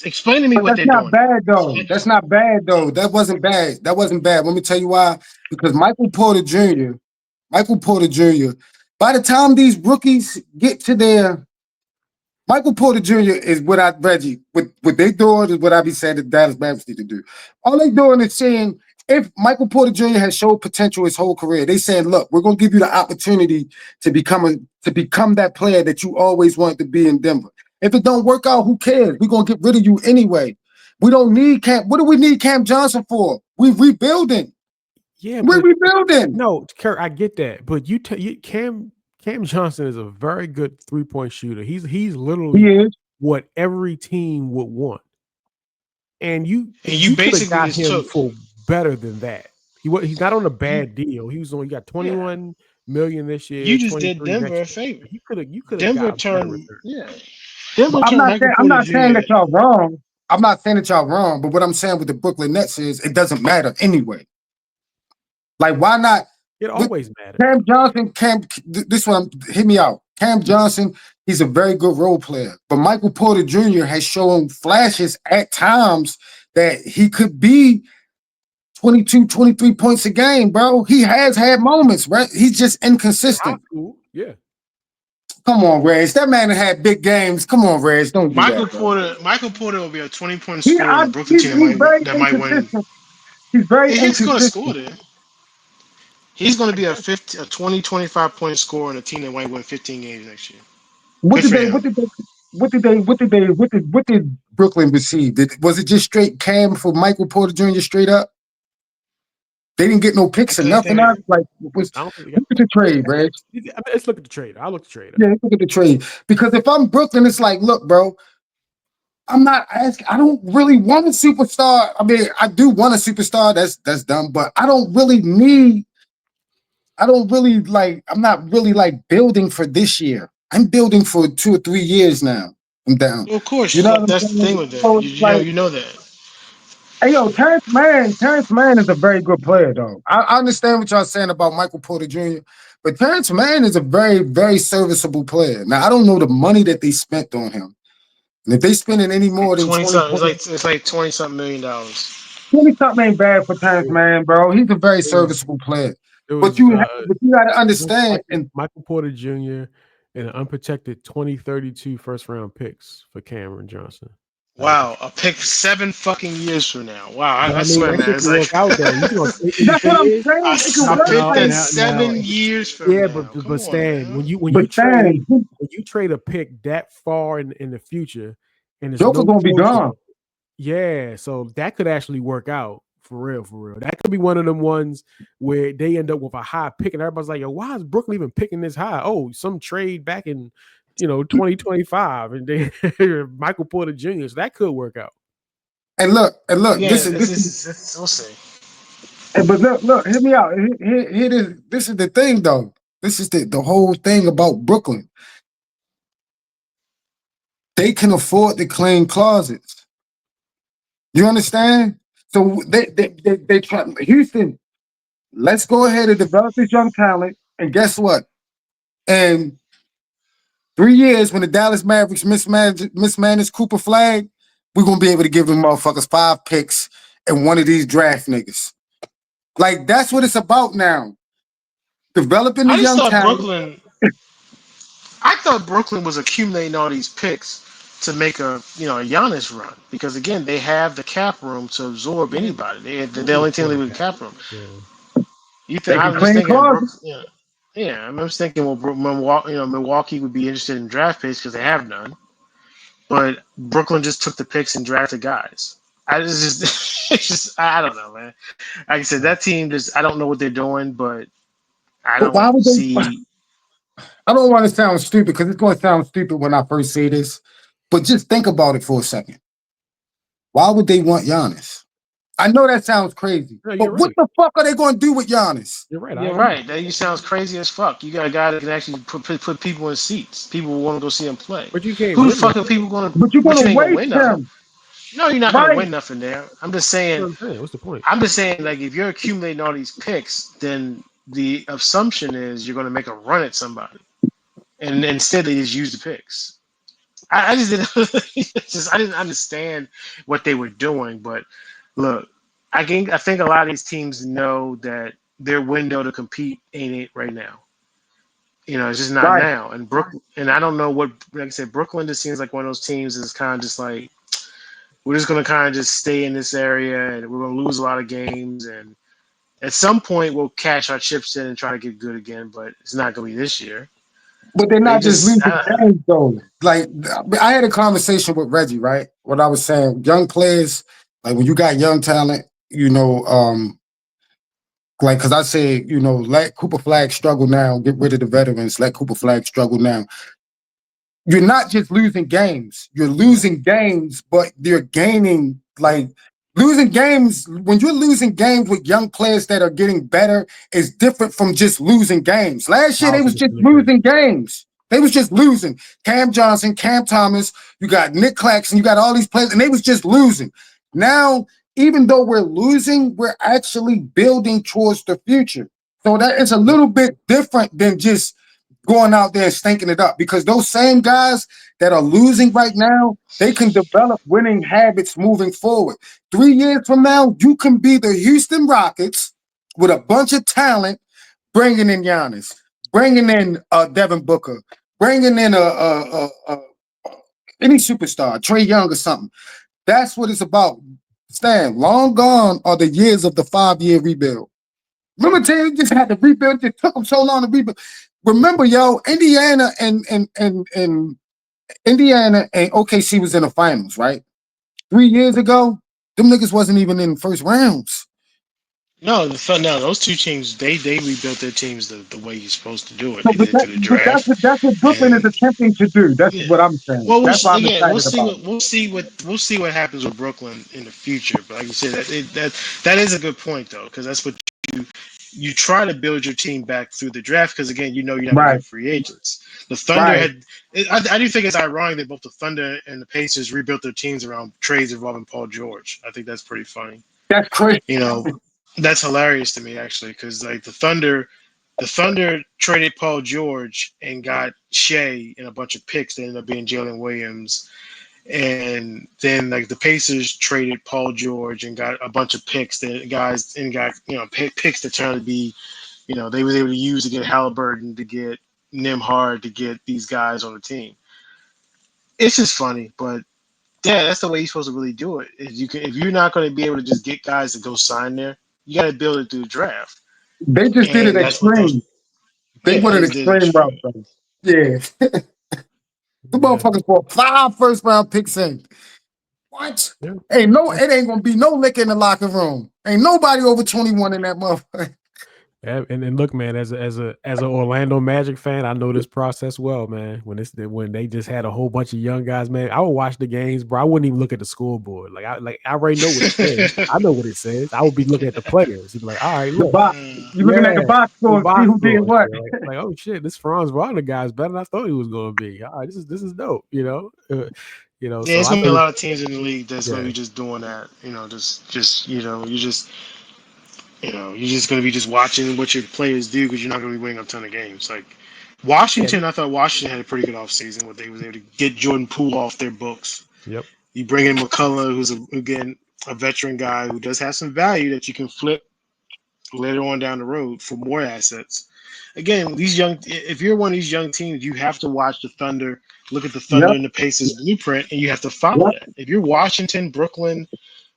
Explain to me but what that's they're not doing now. bad though. That's not bad though. That wasn't bad. That wasn't bad. Let me tell you why. Because Michael Porter Jr. By the time these rookies get to their Michael Porter Jr. is what I Reggie. What they doing is what I be saying the Dallas Mavericks need to do. All they doing is saying if Michael Porter Jr. has showed potential his whole career, they saying, look, we're gonna give you the opportunity to become that player that you always wanted to be in Denver. If it don't work out, who cares? We're gonna get rid of you anyway. We don't need Cam. What do we need Cam Johnson for? We're rebuilding. Yeah, We're but rebuilding. no, Kurt, I get that. But Cam Johnson is a very good 3-point shooter. He's He literally is. what every team would want. And and you you could have basically got just him took for better than that. He's not on a you bad deal. He got yeah 21 million this year, you just did 23 Denver next a year. favor. You could have Denver got a better turned return. yeah Denver But turned Michael I'm Porter not saying Jr. that y'all wrong. I'm not saying that y'all wrong, but what I'm saying with the Brooklyn Nets is it doesn't matter anyway. Like, why not? It With always matters. Cam Johnson, this one, hit me out. Cam Johnson, he's a very good role player. But Michael Porter Jr. has shown flashes at times that he could be 22, 23 points a game, bro. He has had moments, right? He's just In high inconsistent. school, yeah. Come on, Reg. That man had big games. Come on, Reg. Don't do that, bro. Michael Porter will be a 20-point He, scorer in I, the Brooklyn team he's very that might win. inconsistent. He's very He's going to score inconsistent. there. He's going to I be guess. a 20, 25-point scorer in a team that might win 15 games next year. What Good did for they? him. What did Brooklyn receive? Was it just straight Cam for Michael Porter Jr. straight up? They didn't get no I picks or think nothing. they Like, was I don't think they got look at the trade, Reg. I mean, let's look at the trade. I'll look the trade up. Yeah, look at the trade. Because if I'm Brooklyn, it's like, look, bro, I'm not asking. I don't really want a superstar. I mean, I do want a superstar. That's dumb, but I don't really need. I don't really like. I'm not really like building for this year. I'm building for 2 or 3 years now. I'm down. Well, of You course, know what I'm that's the thing saying? with that. So it's like, You know that. hey, yo, Terrence Mann is a very good player, though. I understand what y'all saying about Michael Porter Jr., but Terrence Mann is a very, very serviceable player. Now, I don't know the money that they spent on him. And if they spending any Like more than 20 20, something. It's like 20 something $1 million. 20 something ain't bad for Terrence It Mann, bro. He's a very was serviceable player. it But was you got to understand, and Michael Porter Jr. and an unprotected 2032 first round picks for Cameron Johnson. That was the Wow, a pick 7 fucking years from now. Wow, But I I mean, swear, that shit man, it's can work like out though. You know, and the that's what thing I'm is, saying. It can a work. pick no, Like, that's now, 7 years from yeah, now. Come but on, Stan, man. when but Stan, you trade a pick that far in the future, and there's Joker no gonna be choice of gone. yeah, so that could actually work out for real, for real. That could be one of them ones where they end up with a high pick, and everybody's like, "Yo, why is Brooklyn even picking this high?" Oh, some trade back in 2025, and they Michael Porter Jr. So that could work out. And look. Again, we'll see. But look. Hear me out. This is the thing, though. This is the whole thing about Brooklyn. They can afford to clean closets. You understand? So they try Houston. Let's go ahead and develop this young talent. And guess what? In 3 years, when the Dallas Mavericks mismanage Cooper Flag, we're gonna be able to give them motherfuckers 5 picks and one of these draft niggas. Like, that's what it's about now. Developing the I just young thought talent. Brooklyn. I thought Brooklyn was accumulating all these picks to make a Giannis run because again they have the cap room to absorb Yeah, anybody. They're they the can only team afford with a the cap. cap room. Yeah, They I can was clean thinking closets. Yeah, I was thinking well Milwaukee would be interested in draft picks because they have none, but Brooklyn just took the picks and drafted guys. it's just I don't know, man. Like I said, that team just I don't know what they're doing, but I But don't why would they? see. I don't want to sound stupid because it's going to sound stupid when I first say this, but just think about it for a second. Why would they want Giannis? I know that sounds crazy, No, you're but what right. the fuck are they going to do with Giannis? You're right. I You're agree. right. That you sounds crazy as fuck. You got a guy that can actually put people in seats. People want to go see him play. But you can't Who the win fuck there. are people going to? But you're But going you to ain't gonna waste win nothing. him, No, you're not gonna right? win nothing there. I'm just That's saying. what I'm saying. What's the point? I'm just saying, like, if you're accumulating all these picks, then the assumption is you're gonna make a run at somebody, and instead they just use the picks. I just didn't. It's just I didn't understand what they were doing. But look, I think a lot of these teams know that their window to compete ain't it right now. It's just not Right. now. And Brooklyn, and I don't know what, like I said, Brooklyn just seems like one of those teams that's kind of just like we're just gonna kind of just stay in this area, and we're gonna lose a lot of games, and at some point we'll cash our chips in and try to get good again. But it's not gonna be this year. But they're They not just just, losing games though. Like I had a conversation with Reggie, right? What I was saying, young players, like when you got young talent, like because I say, let Cooper Flag struggle now, get rid of the veterans, let Cooper Flag struggle now. You're not just losing games. You're losing games, but you're gaining like losing games. When you're losing games with young players that are getting better, is different from just losing games. Last year I they also was just disagree. losing games. They was just losing. Cam Johnson, Cam Thomas, you got Nick Claxton, you got all these players, and they was just losing. Now, even though we're losing, we're actually building towards the future. So that is a Yep. little bit different than just going out there and stinking it up because those same guys that are losing right now, they can develop winning habits moving forward. 3 years from now, you can be the Houston Rockets with a bunch of talent, bringing in Giannis, bringing in Devin Booker, bringing in any superstar, Trey Young or something. That's what it's about. Stan, long gone are the years of the 5-year rebuild. Remember, Terry just had to rebuild. It took them so long to rebuild. Remember, yo, Indiana and Indiana and OKC was in the finals, right? 3 years ago, them niggas wasn't even in the first rounds. no. Those two teams, they rebuilt their teams the way you're supposed to do it. So, They did it through the but draft, that's what Brooklyn is and attempting to do. That's yeah. what I'm saying. Well, That's why I'm again, excited about it. we'll see what happens with Brooklyn in the future. But like you said, that is a good point though, because that's what you try to build your team back through the draft. Because again, you're not going to Right, get free agents. The Thunder right. had. I do think it's ironic that both the Thunder and the Pacers rebuilt their teams around trades involving Paul George. I think that's pretty funny. That's crazy. You know, that's hilarious to me actually, because like the Thunder traded Paul George and got Shea and a bunch of picks that ended up being Jalen Williams. And then like the Pacers traded Paul George and got a bunch of picks that guys and got picks that turned to be they was able to use to get Halliburton, to get Nimhard, to get these guys on the team. It's just funny, but yeah, that's the way you're supposed to really do it. If you're not going to be able to just get guys to go sign there, you got to build it through the draft, They just did it and that's what those. extreme. They Yeah, went they an just did extreme route, extreme. though. Yeah. The Yeah. motherfuckers bought 5 first-round picks in. What? Yeah. It ain't gonna be no liquor in the locker room. Ain't nobody over 21 in that motherfucker. Yeah, and look, man, as a Orlando Magic fan, I know this process well, man. When they just had a whole bunch of young guys, man, I would watch the games, bro. I wouldn't even look at the scoreboard. I already know what it says. I know what it says. I would be looking at the players. You'd be like, all right, The look, box. You looking at the yeah, box the score, see box who did scores. what. Yeah, like, oh shit, this Franz Wagner guy's better than I thought he was going to be. All right, this is dope. Yeah, So it's I gonna be a know this. lot of teams in the league that's gonna Yeah, be just doing that. You're just gonna be just watching what your players do because you're not gonna be winning a ton of games. Like yeah, Washington, I thought Washington had a pretty good offseason. What they was able to get Jordan Poole off their books. yep. You bring in McCullough, who's again a veteran guy who does have some value that you can flip later on down the road for more assets. Again, if you're one of these young teams, you have to watch the Thunder, look at the Thunder Yep. and the Pacers blueprint, and you have to follow Yep. that. If you're Washington, Brooklyn,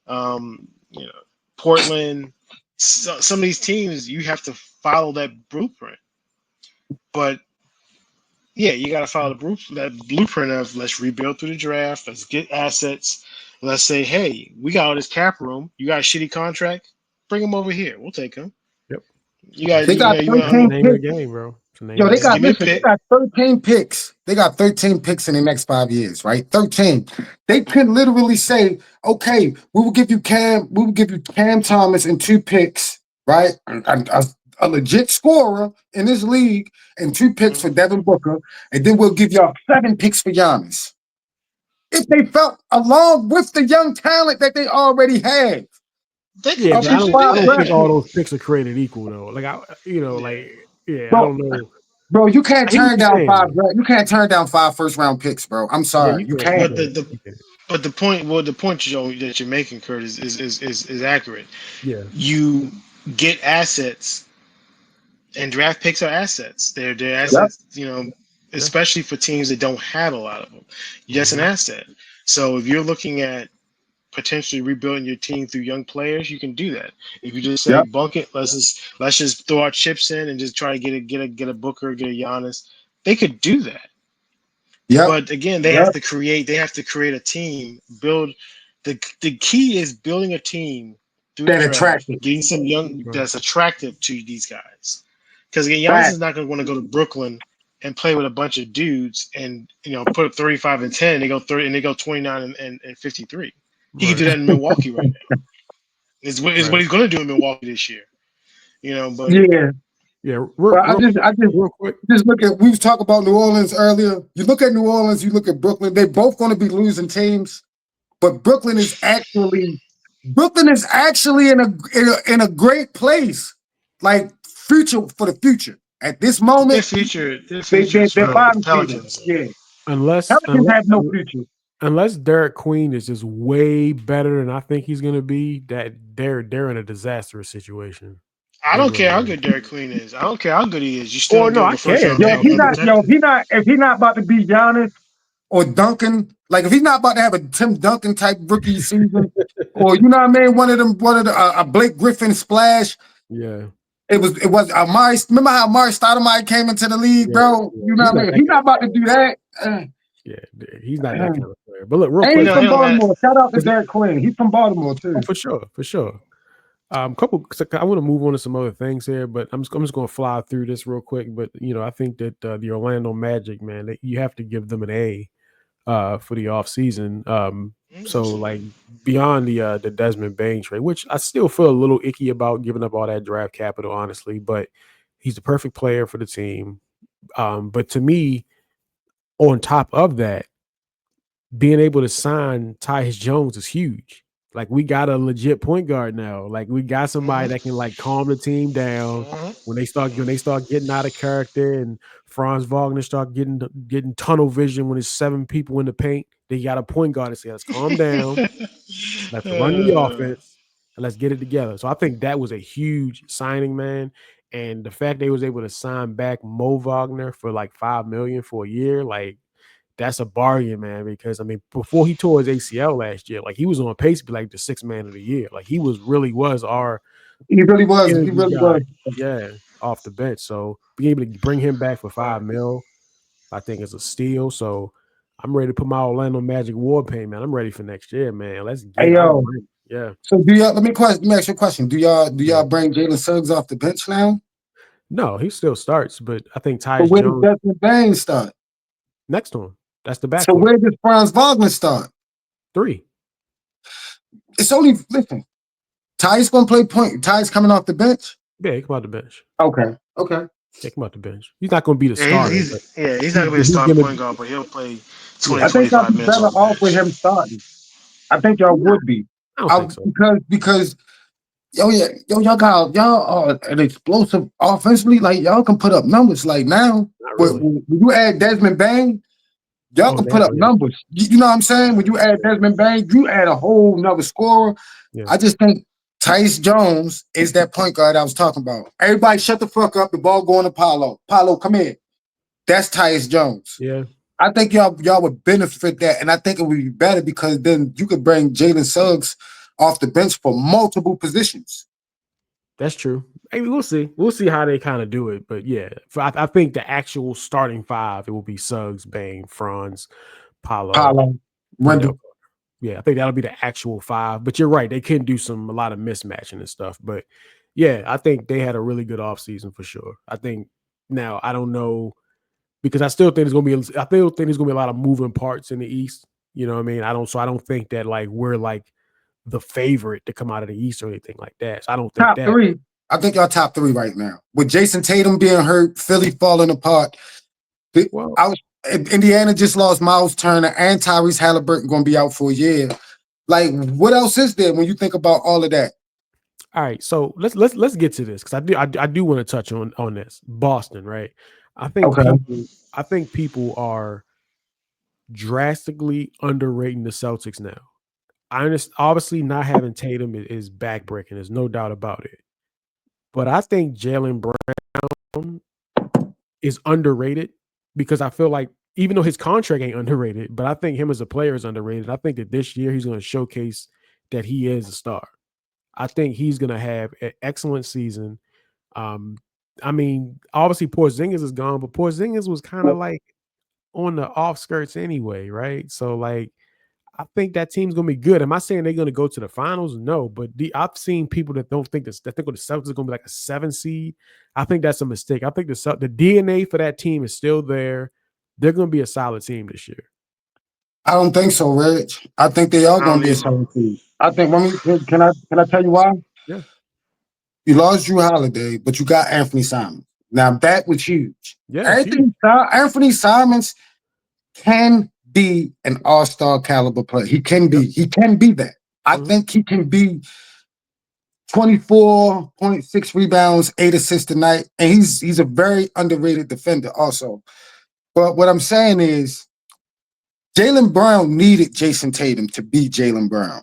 um, you know, Portland, some of these teams, you have to follow that blueprint. But yeah, you got to follow that blueprint of let's rebuild through the draft, let's get assets, Let's say, hey, we got all this cap room. You got a shitty contract. Bring him over here. We'll take him. Yep. You got They got you That's the 13 want name of the picks. game, bro. It's the name Yo, of the they just game. got, give me a listen, they pick. got 13 picks. They got 13 picks in the next 5 years, right? 13. They can literally say, okay, we will give you Cam Thomas and 2 picks, right? A legit scorer in this league and 2 picks for Devin Booker, and then we'll give y'all 7 picks for Giannis. If they felt along with the young talent that they already have. They Yeah, could but I potentially don't. do I don't think that. all those picks are created equal though. Like I, I Bro, don't know. bro, you can't I hear what turn you're down saying 5. though. You can't turn down 5 first-round picks, bro. I'm Yeah, sorry. you You can't. You can't. But can't. You can't. the point that you're making, Kurt, is accurate. Yeah. You get assets, and draft picks are assets. They're Yep. assets, Yeah. especially for teams that don't have a lot of them. Just an Mhm. asset. So if you're looking at potentially rebuilding your team through young players, you can do that. If you just say Yep. bunk it, let's just throw our chips in and just try to get a Booker, get a Giannis. They could do that. Yep. But again, they have to create. They have to create a team. Build the key is building a team through the That draft, attractive. getting some young Right. that's attractive to these guys. Because again, Giannis Fact. is not going to want to go to Brooklyn and play with a bunch of dudes and put up 35 and 10. They go 30 and they go 29 and 53. He can Right. do that in Milwaukee right now. Is what Right. he's going to do in Milwaukee this year. But Yeah. Yeah. But I just Real quick. just look at, we was talking about New Orleans earlier. You look at New Orleans, you look at Brooklyn, they're both going to be losing teams, but Brooklyn is actually in a great place. Like future for the future. At this their moment, future, their future is they're for the bottom feeders. Pelicans. Yeah. Unless Pelicans have no future. unless Derek Queen is just way better than I think he's gonna be, that they're in a disastrous situation. I They don't care really how are. good Derek Queen is. I don't care how good he is. You still Or don't no, give him I a first care. round Yo, I if pick he get not, it. unprotected. if he not about to be Giannis or Duncan, like if he's not about to have a Tim Duncan type rookie season, or you know what I mean, one of the a Blake Griffin splash. Yeah. It was Amari. Remember how Amari Stoudemire came into the league, Yeah. bro? Yeah. You know He's what I not mean? If that he's kind not of about to player. do that, Yeah, he's not that kind of player. But look, real and quick, he's He from don't have. Baltimore. Shout out to 'cause Derek Quinn. He's from Baltimore too. for sure, for sure. Couple. I want to move on to some other things here, but I'm just going to fly through this real quick. But I think that the Orlando Magic, man, you have to give them an A for the offseason. So like beyond the Desmond Bain trade, which I still feel a little icky about giving up all that draft capital, honestly, but he's the perfect player for the team. But to me, on top of that, being able to sign Tyus Jones is huge. Like we got a legit point guard now. Like we got somebody that can like calm the team down when they start getting out of character, and Franz Wagner start getting tunnel vision when there's 7 people in the paint. They got a point guard to say, let's calm down, let's run the offense, and let's get it together. So I think that was a huge signing, man. And the fact they was able to sign back Mo Wagner for like $5 million for a year, like that's a bargain, man. Because I mean, before he tore his ACL last year, like he was on pace to be like the 6th man of the year. Like he really was our He really was. He energy really guy. was. Yeah, off the bench. So being able to bring him back for $5 million, I think is a steal. So I'm ready to put my Orlando Magic war paint, man. I'm ready for next year, man. Let's Hey get. yo. Yeah. So do y'all? Let me ask you a question. Do y'all Yeah. bring Jalen Suggs off the bench now? No, he still starts, but I think But Tyus where does Jones Desmond Bain start? next to him. That's the So backcourt. where does Franz Wagner start? 3. It's only listen. Ty's gonna play point. Ty's coming off the bench. Yeah, he come out the bench. Okay. Yeah, come out the bench. He's not going to be the Yeah, starter, but he's not gonna be a he's starting gonna. point guard, but he'll play Yeah, 20, I think y'all 25 be minutes better off the off with bench. him starting. I think y'all nah, would be. I don't think so. Because y'all got y'all are an explosive offensively. Like y'all can put up numbers. Like now, Not really. when you add Desmond Bain, y'all can put up numbers. You know what I'm saying? When you add Desmond Bain, you add a whole nother scorer. Yeah. I just think Tyus Jones is that point guard I was talking about. Everybody shut the fuck up. The ball going to Paolo. Paolo, come here. That's Tyus Jones. Yeah. I think y'all would benefit that, and I think it would be better because then you could bring Jalen Suggs off the bench for multiple positions. That's true. Hey, we'll see. We'll see how they kind of do it. But yeah, I think the actual starting 5, it will be Suggs, Bain, Franz, Paolo, Paolo, Wendell. Randall. Yeah, I think that'll be the actual 5. But you're right, they can do a lot of mismatching and stuff. But yeah, I think they had a really good offseason for sure. I think now I don't know because I still think there's gonna be a lot of moving parts in the East. You know what I mean? I don't think that like we're like the favorite to come out of the East or anything like that. So I don't think Top that. 3. I think y'all top 3 right now. With Jason Tatum being hurt, Philly falling apart. Well, Indiana just lost Miles Turner and Tyrese Halliburton going to be out for a year. Like, what else is there when you think about all of that? all right, so let's get to this because I do want to touch on this Boston, right? I think Okay. people are drastically underrating the Celtics now. I understand, obviously, not having Tatum is backbreaking. There's no doubt about it. But I think Jaylen Brown is underrated because I feel like even though his contract ain't underrated, but I think him as a player is underrated. I think that this year he's going to showcase that he is a star. I think he's going to have an excellent season. I mean, obviously Porzingis is gone, but Porzingis was kind of like on the off skirts anyway, right? So like, I think that team's gonna be good. Am I saying they're gonna go to the finals? No, but I've seen people that don't think that think the Celtics are gonna be like a 7 seed. I think that's a mistake. I think the DNA for that team is still there. They're gonna be a solid team this year. I don't think so, Rich. I think they are I going don't to be a either. 7 seed. I think can I tell you why? Yeah. You lost Drew Holiday, but you got Anthony Simons. Now that was huge. Yeah, it's huge. Anthony Simons can be an all-star caliber player. He can be. He can be that. I think he can be 24.6 rebounds, 8 assists a night, and he's a very underrated defender also. But what I'm saying is Jaylen Brown needed Jason Tatum to be Jaylen Brown.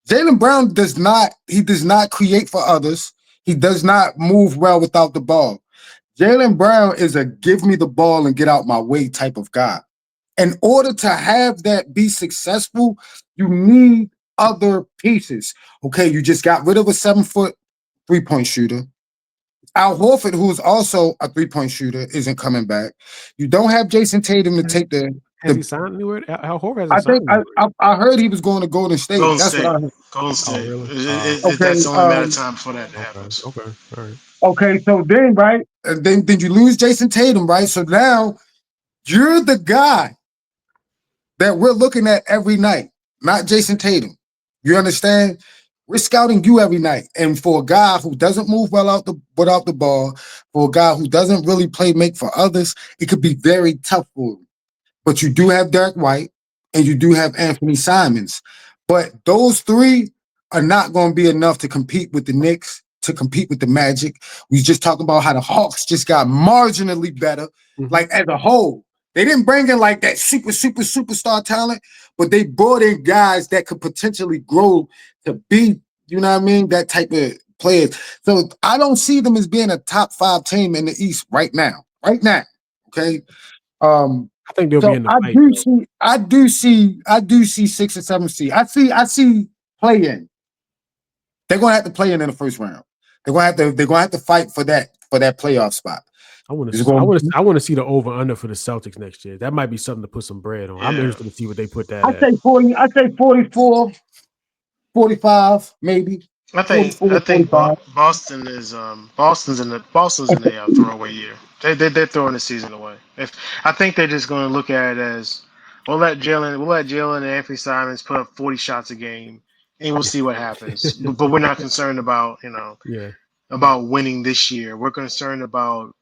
Jaylen Brown does not create for others. He does not move well without the ball. Jaylen Brown is a give me the ball and get out my way type of guy. In order to have that be successful, you need other pieces. Okay, you just got rid of a 7-foot 3-point shooter. Al Horford, who's also a 3-point shooter, isn't coming back. You don't have Jason Tatum to take Has he signed anywhere? Al Horford I hasn't think signed anywhere. I heard he was going to Golden State. Golden That's what I State. heard. Golden Oh, State. really? Okay. That's only a matter of time before that happens. Okay. All right. Okay. So then, right? Then you lose Jason Tatum, right? So now you're the guy that we're looking at every night, not Jason Tatum. You understand? We're scouting you every night. And for a guy who doesn't move well without the ball, for a guy who doesn't really make for others, it could be very tough for him. But you do have Derek White and you do have Anthony Simons. But those 3 are not going to be enough to compete with the Knicks, to compete with the Magic. We just talking about how the Hawks just got marginally better, like as a whole. They didn't bring in like that superstar talent, but they brought in guys that could potentially grow to be, you know what I mean, that type of players. So I don't see them as being a top 5 team in the East right now. Right now, okay. I think they'll be in the fight. I do see 6 or 7 seed. I see play in. They're gonna have to play in the first round. They're gonna have to fight for that playoff spot. I want to see the over under for the Celtics next year. That might be something to put some bread on. Yeah. I'm interested to see what they put that at. I say 44, 45, maybe. I think Boston is Boston's in the throwaway year. They're throwing the season away. I think they're just going to look at it as we'll let Jalen and Anthony Simons put up 40 shots a game, and we'll see what happens. but we're not concerned about about winning this year. We're concerned about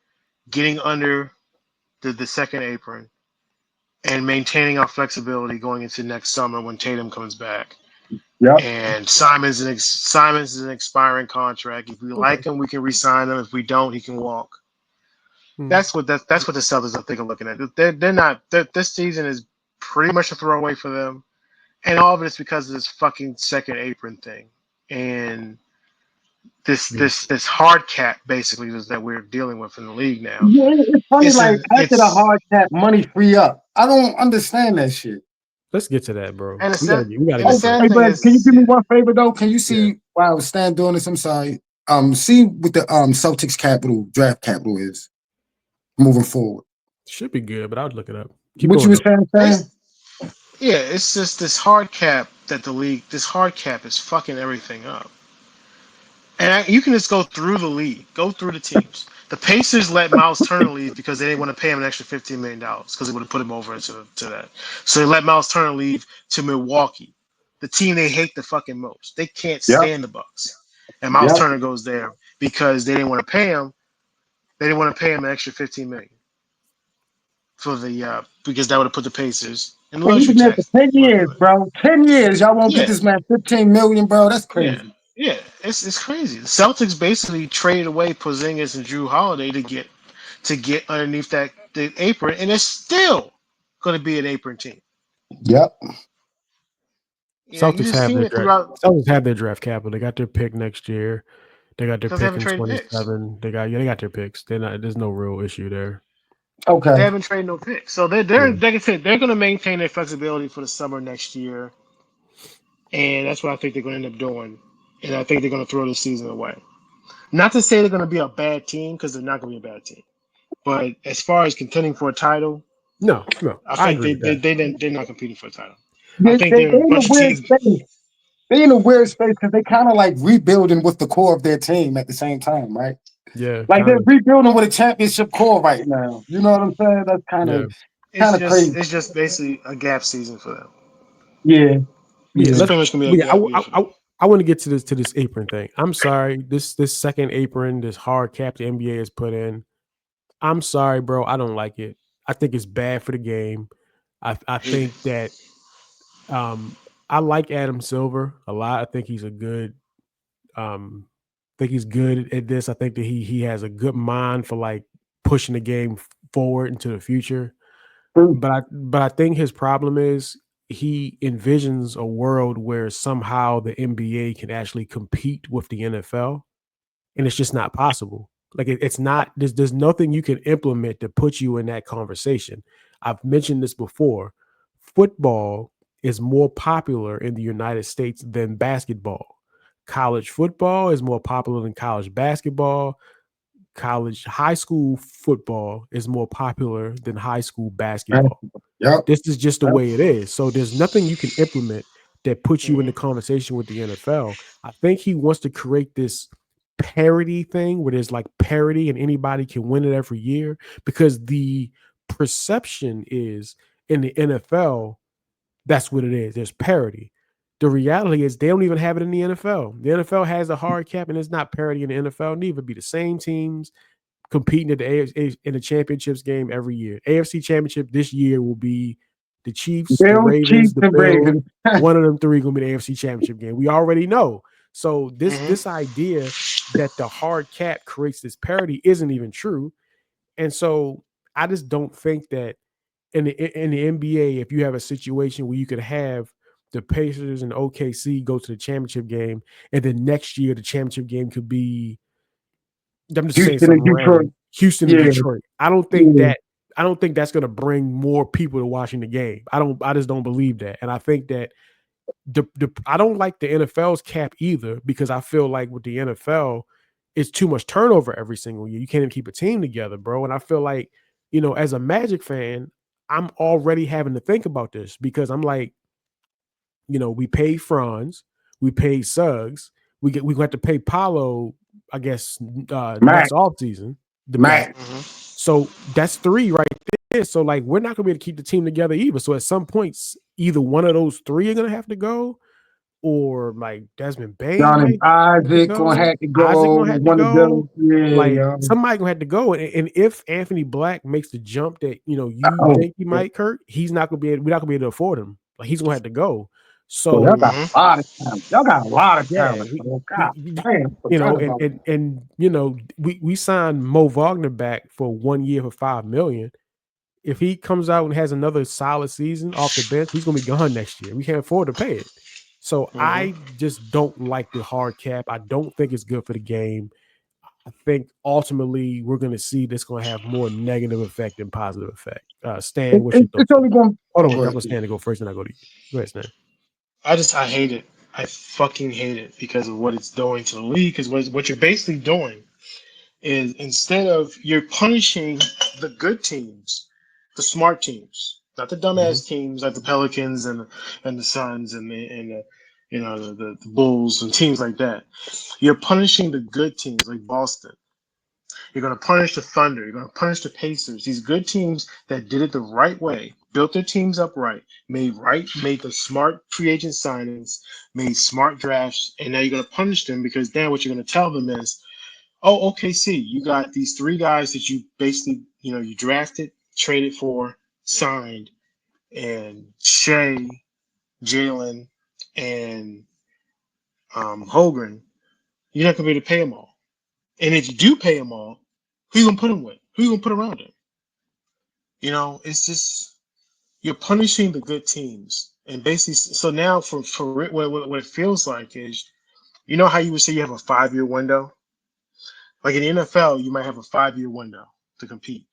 getting under the second apron and maintaining our flexibility going into next summer when Tatum comes back. Yep. And Simons is an expiring contract. If we like him, we can re-sign him. If we don't, he can walk. That's what the Celtics I think are looking at. They're not. This season is pretty much a throwaway for them, and all of it is because of this fucking second apron thing and this hard cap basically is that we're dealing with in the league now. Yeah, it's funny. After the hard cap, money free up. I don't understand that shit. Let's get to that, bro. And can you do me one favor though? Can you see while I was Stan doing this? I'm sorry. See what the Celtics draft capital is moving forward. Should be good, but I would look it up. What you were saying? Yeah, it's just this hard cap that the league, this hard cap is fucking everything up. And you can just go through the league, go through the teams. The Pacers let Miles Turner leave because they didn't want to pay him an extra $15 million because it would have put him over to that. So they let Miles Turner leave to Milwaukee, the team they hate the fucking most. They can't Yep. stand the Bucks. And Miles Yep. Turner goes there because they didn't want to pay him. They didn't want to pay him an extra $15 million for the because that would have put the Pacers in And he's luxury been there for tax. 10 years, bro. 10 years. Y'all won't get Yeah, this man 15 million, bro. That's yeah, crazy. yeah. It's crazy. The Celtics basically traded away Porzingis and Drew Holiday to get underneath the apron, and it's still going to be an apron team. Yep. You know, you just seen it throughout Celtics have their draft capital. They got their pick next year. They got their because they pick haven't in traded picks. 27. They got their picks. There's no real issue there. Okay. They haven't traded no picks, so they're Yeah. they're going to maintain their flexibility for the summer next year, and that's what I think they're going to end up doing. And I think they're going to throw the season away. Not to say they're going to be a bad team because they're not going to be a bad team. But as far as contending for a title, No, I I think agree with that. they're not competing for a title. I They think in they're a a bunch of weird teams. space. They in a weird space because they kind of like rebuilding with the core of their team at the same time, right? Yeah, Like they're kind of. rebuilding with a championship core right now. You know what I'm saying? That's kind Yeah. of crazy. It's just basically a gap season for them. Yeah. Yeah, It's Yeah. pretty much gonna be a gap year for them. I want to get to this apron thing. I'm sorry. This second apron, this hard cap the NBA has put in. I'm sorry, bro. I don't like it. I think it's bad for the game. I think that I like Adam Silver a lot. I think he's a good think he's good at this. I think that he has a good mind for like pushing the game forward into the future. But I think his problem is he envisions a world where somehow the NBA can actually compete with the NFL, and it's just not possible. Like it's not. There's nothing you can implement to put you in that conversation. I've mentioned this before. Football is more popular in the United States than basketball. College football is more popular than college basketball. High school football is more popular than high school basketball. Yep. This is just the way it is. So there's nothing you can implement that puts you in the Mhm. conversation with the NFL. I think he wants to create this parity thing where there's like parity and anybody can win it every year because the perception is in the NFL, that's what it is. There's parity. The reality is they don't even have it in the NFL. The NFL has a hard cap and it's not parity in the NFL. Neither be the same teams competing at the AFC in the championships game every year. AFC championship this year will be the Chiefs, the Bills, Ravens, Chiefs, the and Bills. Ravens. One of them three gonna be the AFC championship game. We already know. So Mhm. this idea that the hard cap creates this parity isn't even true. And so I just don't think that in the NBA, if you have a situation where you could have the Pacers and OKC go to the championship game, and then next year the championship game could be I'm just saying Houston and something Detroit. random. Houston and Yeah. Detroit. I don't think that's going to bring more people to watching the game. I just don't believe that. And I think that I don't like the NFL's cap either because I feel like with the NFL, it's too much turnover every single year. You can't even keep a team together, bro. And I feel like, as a Magic fan, I'm already having to think about this because I'm like, we pay Franz, we pay Suggs, we got to pay Paulo, I guess, Mac. next offseason, the Mac. Mac. So that's three right there. So like we're not gonna be able to keep the team together either. So at some points, either one of those three are gonna have to go, or like Desmond Bain Johnny might have to Isaac gonna go. have to Isaac go. gonna have to One of go. them. Yeah, Like yo. somebody gonna have to go. And if Anthony Black makes the jump that you Oh, think he might, Curt, he's not gonna be able, we're not gonna be able to afford him. Like he's gonna have to go. well, y'all So got a lot of talent. Y'all got a lot of yeah, talent, bro. we God damn, forgot about that. we signed Mo Wagner back for 1 year for $5 million. If he comes out and has another solid season off the bench, he's gonna be gone next year. We can't afford to pay it. So I just don't like the hard cap. I don't think it's good for the game. I think ultimately we're going to see this going to have more negative effect than positive effect. Stan, what's your thoughts? It's only going. Hold on, Go I'm ahead. going to Stan to go first, and I go to you. Go ahead, Stan. I hate it. I fucking hate it because of what it's doing to the league. Because what you're basically doing is instead of you're punishing the good teams, the smart teams, not the dumbass teams like the Pelicans and the Suns and the Bulls and teams like that. You're punishing the good teams like Boston. You're going to punish the Thunder. You're going to punish the Pacers. These good teams that did it the right way, built their teams up right, made the smart free agent signings, made smart drafts, and now you're going to punish them because then what you're going to tell them is, oh, OKC, you got these three guys that you basically, you drafted, traded for, signed, and Shea, Jalen, and Hogan, you're not going to be able to pay them all. And if you do pay them all, who you gonna put them with? Who you gonna put around him? It's just you're punishing the good teams, and basically, so now for what it feels like is, how you would say you have a 5-year window. Like in the NFL, you might have a 5-year window to compete.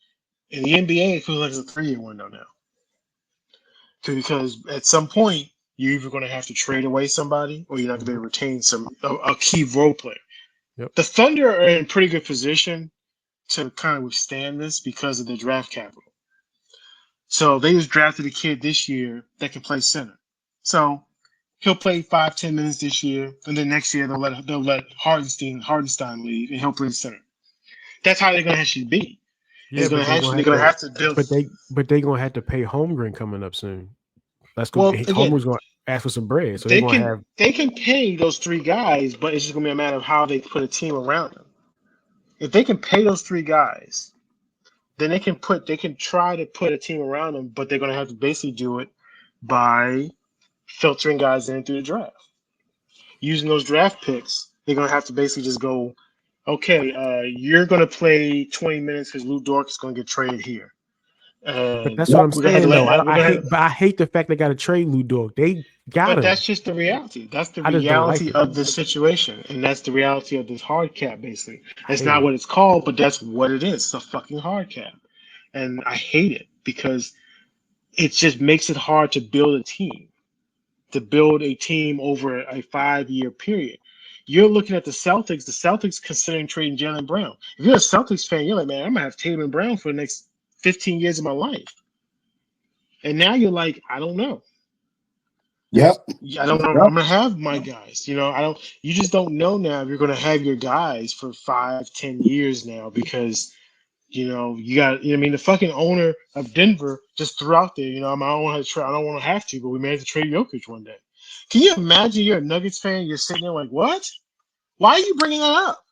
In the NBA, it feels like it's a 3-year window now, because at some point you're either going to have to trade away somebody, or you're not going to be able to retain a key role player. Yep. The Thunder are in pretty good position to kind of withstand this because of the draft capital. So they just drafted a kid this year that can play center. So he'll play 5-10 minutes this year, and then next year they'll let Hardenstein leave, and he'll play center. That's how they're going to actually be. Yeah, they're going to have to build. But they're going to have to pay Holmgren coming up soon. Holmgren's going to ask for some bread, so they can pay those three guys, but it's just going to be a matter of how they put a team around them. If they can pay those three guys, then they can try to put a team around them, but they're going to have to basically do it by filtering guys in through the draft. Using those draft picks, they're going to have to basically just go, okay, you're going to play 20 minutes because Lou Dort is going to get traded here. But that's what I'm saying, though. I hate the fact they got to trade Lou Dort. They got him. But that's just the reality. That's the reality of the situation, and that's the reality of this hard cap. Basically, it's not what it's called, but that's what it is. It's a fucking hard cap, and I hate it because it just makes it hard to build a team over a 5-year period. You're looking at the Celtics. The Celtics considering trading Jaylen Brown. If you're a Celtics fan, you're like, man, I'm gonna have Tatum and Brown for the next 15 years of my life. And now you're like, I don't know. Yep. I don't know. I'm gonna have my guys. You just don't know now if you're gonna have your guys for 5-10 years now because you got. The fucking owner of Denver just threw out there. I don't want to have to, but we may have to trade Jokic one day. Can you imagine? You're a Nuggets fan. You're sitting there like, what? Why are you bringing that up?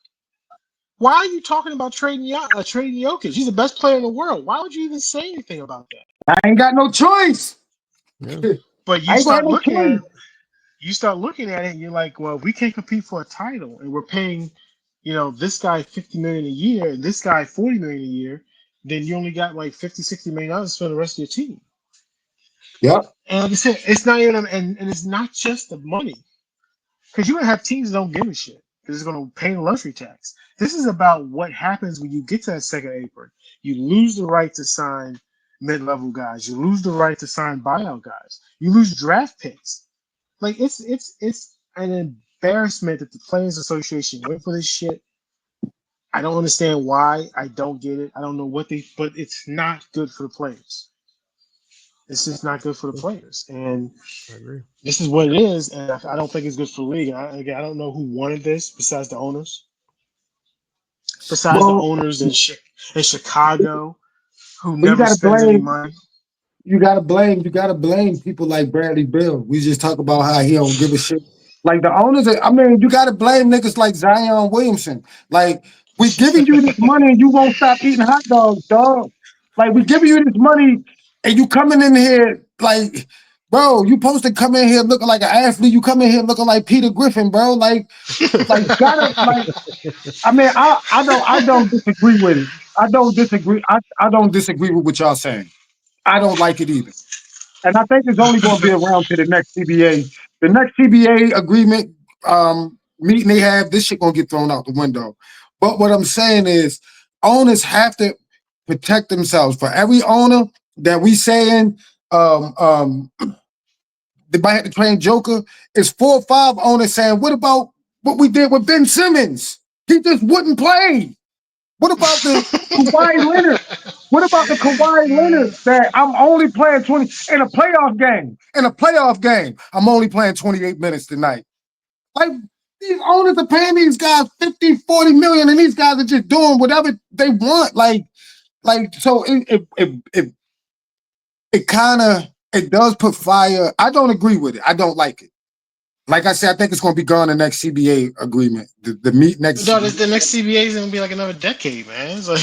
Why are you talking about trading Jokic? He's the best player in the world. Why would you even say anything about that? I ain't got no choice. Yeah. But you start looking at it, and you're like, well, we can't compete for a title, and we're paying, this guy $50 million a year, and this guy $40 million a year. Then you only got like $50-60 million for the rest of your team. Yep. And like I said, it's not even, and it's not just the money, because you're gonna have teams that don't give a shit. Because it's gonna pay the luxury tax. This is about what happens when you get to that second apron. You lose the right to sign mid-level guys. You lose the right to sign buyout guys. You lose draft picks. Like it's an embarrassment that the Players Association went for this shit. I don't understand why. I don't get it. I don't know but it's not good for the players. It's just not good for the players. And I agree. This is what it is, and I don't think it's good for the league. I don't know who wanted this besides the owners. Besides the owners in Chicago, who never spends any money. You gotta blame people like Bradley Beal. We just talk about how he don't give a shit. Like the owners, you gotta blame niggas like Zion Williamson. Like, we giving you this money and you won't stop eating hot dogs, dog. Like, we giving you this money and you coming in here like, bro, you supposed to come in here looking like an athlete. You come in here looking like Peter Griffin, bro. I don't disagree with it. I don't disagree. I don't disagree with what y'all saying. I don't like it either. And I think it's only going to be around to the next CBA. The next CBA agreement meeting they have, this shit going to get thrown out the window. But what I'm saying is owners have to protect themselves. For every owner that we saying they might have to train Joker, it's 4 or 5 owners saying, what about what we did with Ben Simmons? He just wouldn't play. What about the Kawhi Leonard? What about the Kawhi Leonard that I'm only playing 20 in a playoff game? In a playoff game, I'm only playing 28 minutes tonight. Like, these owners are paying these guys 50, 40 million, and these guys are just doing whatever they want. So it kind of it does put fire. I don't agree with it. I don't like it. Like I said, I think it's going to be gone the next CBA agreement. The meet next. No, the next CBA is gonna be like another decade, man. It's like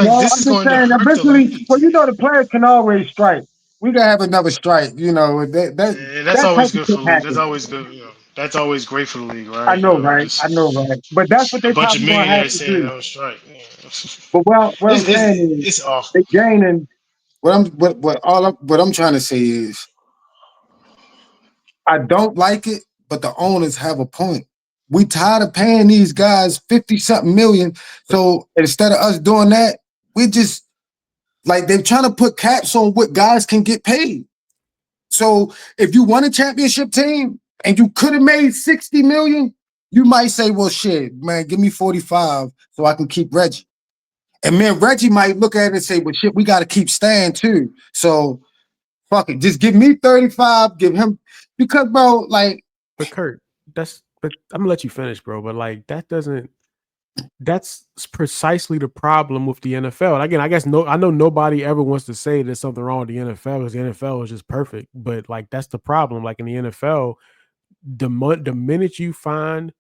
No, this I'm is just going to saying. hurt the Eventually, league. well, the players can always strike. We gotta have another strike. That's That type always of good shit for the league. That's happens. always good. That's always great for the league, I right? know, right? I know, Just right? But that's what a they bunch of probably gonna have millionaires to saying do. no strike. Yeah. But what I'm saying is It's awful. they gaining. What I'm trying to say is I don't like it, but the owners have a point. We tired of paying these guys 50 something million. So instead of us doing that, we just like they're trying to put caps on what guys can get paid. So if you won a championship team and you could have made 60 million, you might say, well, shit, man, give me 45 so I can keep Reggie. And man, Reggie might look at it and say, well, shit, we got to keep Stan too. So fuck it, just give me 35, give him because, bro, like. But Curt, but I'm gonna let you finish, bro. But like that's precisely the problem with the NFL. And again, I know nobody ever wants to say there's something wrong with the NFL because the NFL is just perfect. But like that's the problem. Like in the NFL, the minute you find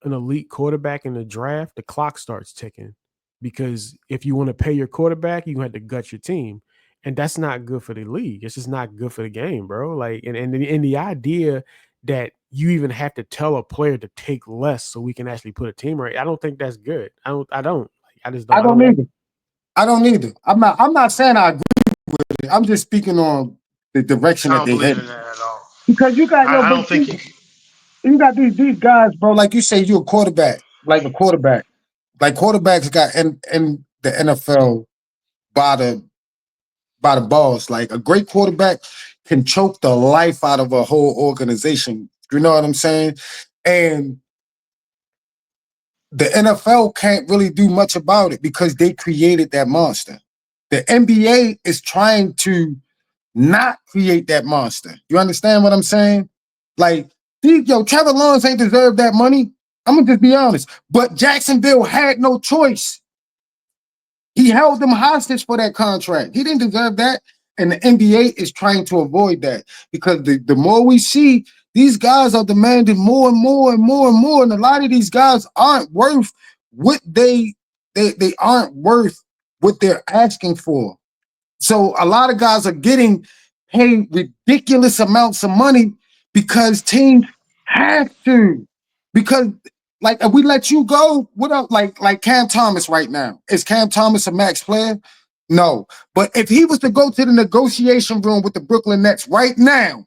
an elite quarterback in the draft, the clock starts ticking. Because if you want to pay your quarterback, you have to gut your team. And that's not good for the league. It's just not good for the game, bro. Like, and the idea that you even have to tell a player to take less so we can actually put a team right. I don't think that's good. I just don't. I I don't don't like either. I don't either. I'm not saying I agree with it. I'm just speaking on the direction I that don't they believe headed. in that at all. Because I don't think you. you got these guys, bro. Like you say, you're a quarterback, like a quarterback. Like quarterbacks got in the NFL by the balls. Like a great quarterback can choke the life out of a whole organization. You know what I'm saying? And the NFL can't really do much about it because they created that monster. The NBA is trying to not create that monster. You understand what I'm saying? Like, Trevor Lawrence ain't deserved that money. I'm gonna just be honest. But Jacksonville had no choice. He held them hostage for that contract. He didn't deserve that. And the NBA is trying to avoid that because the more we see, these guys are demanding more and more and more and more. And a lot of these guys aren't worth what they aren't worth what they're asking for. So a lot of guys are getting paid ridiculous amounts of money because teams have to. Because like if we let you go, what up? Like Cam Thomas right now. Is Cam Thomas a max player? No. But if he was to go to the negotiation room with the Brooklyn Nets right now,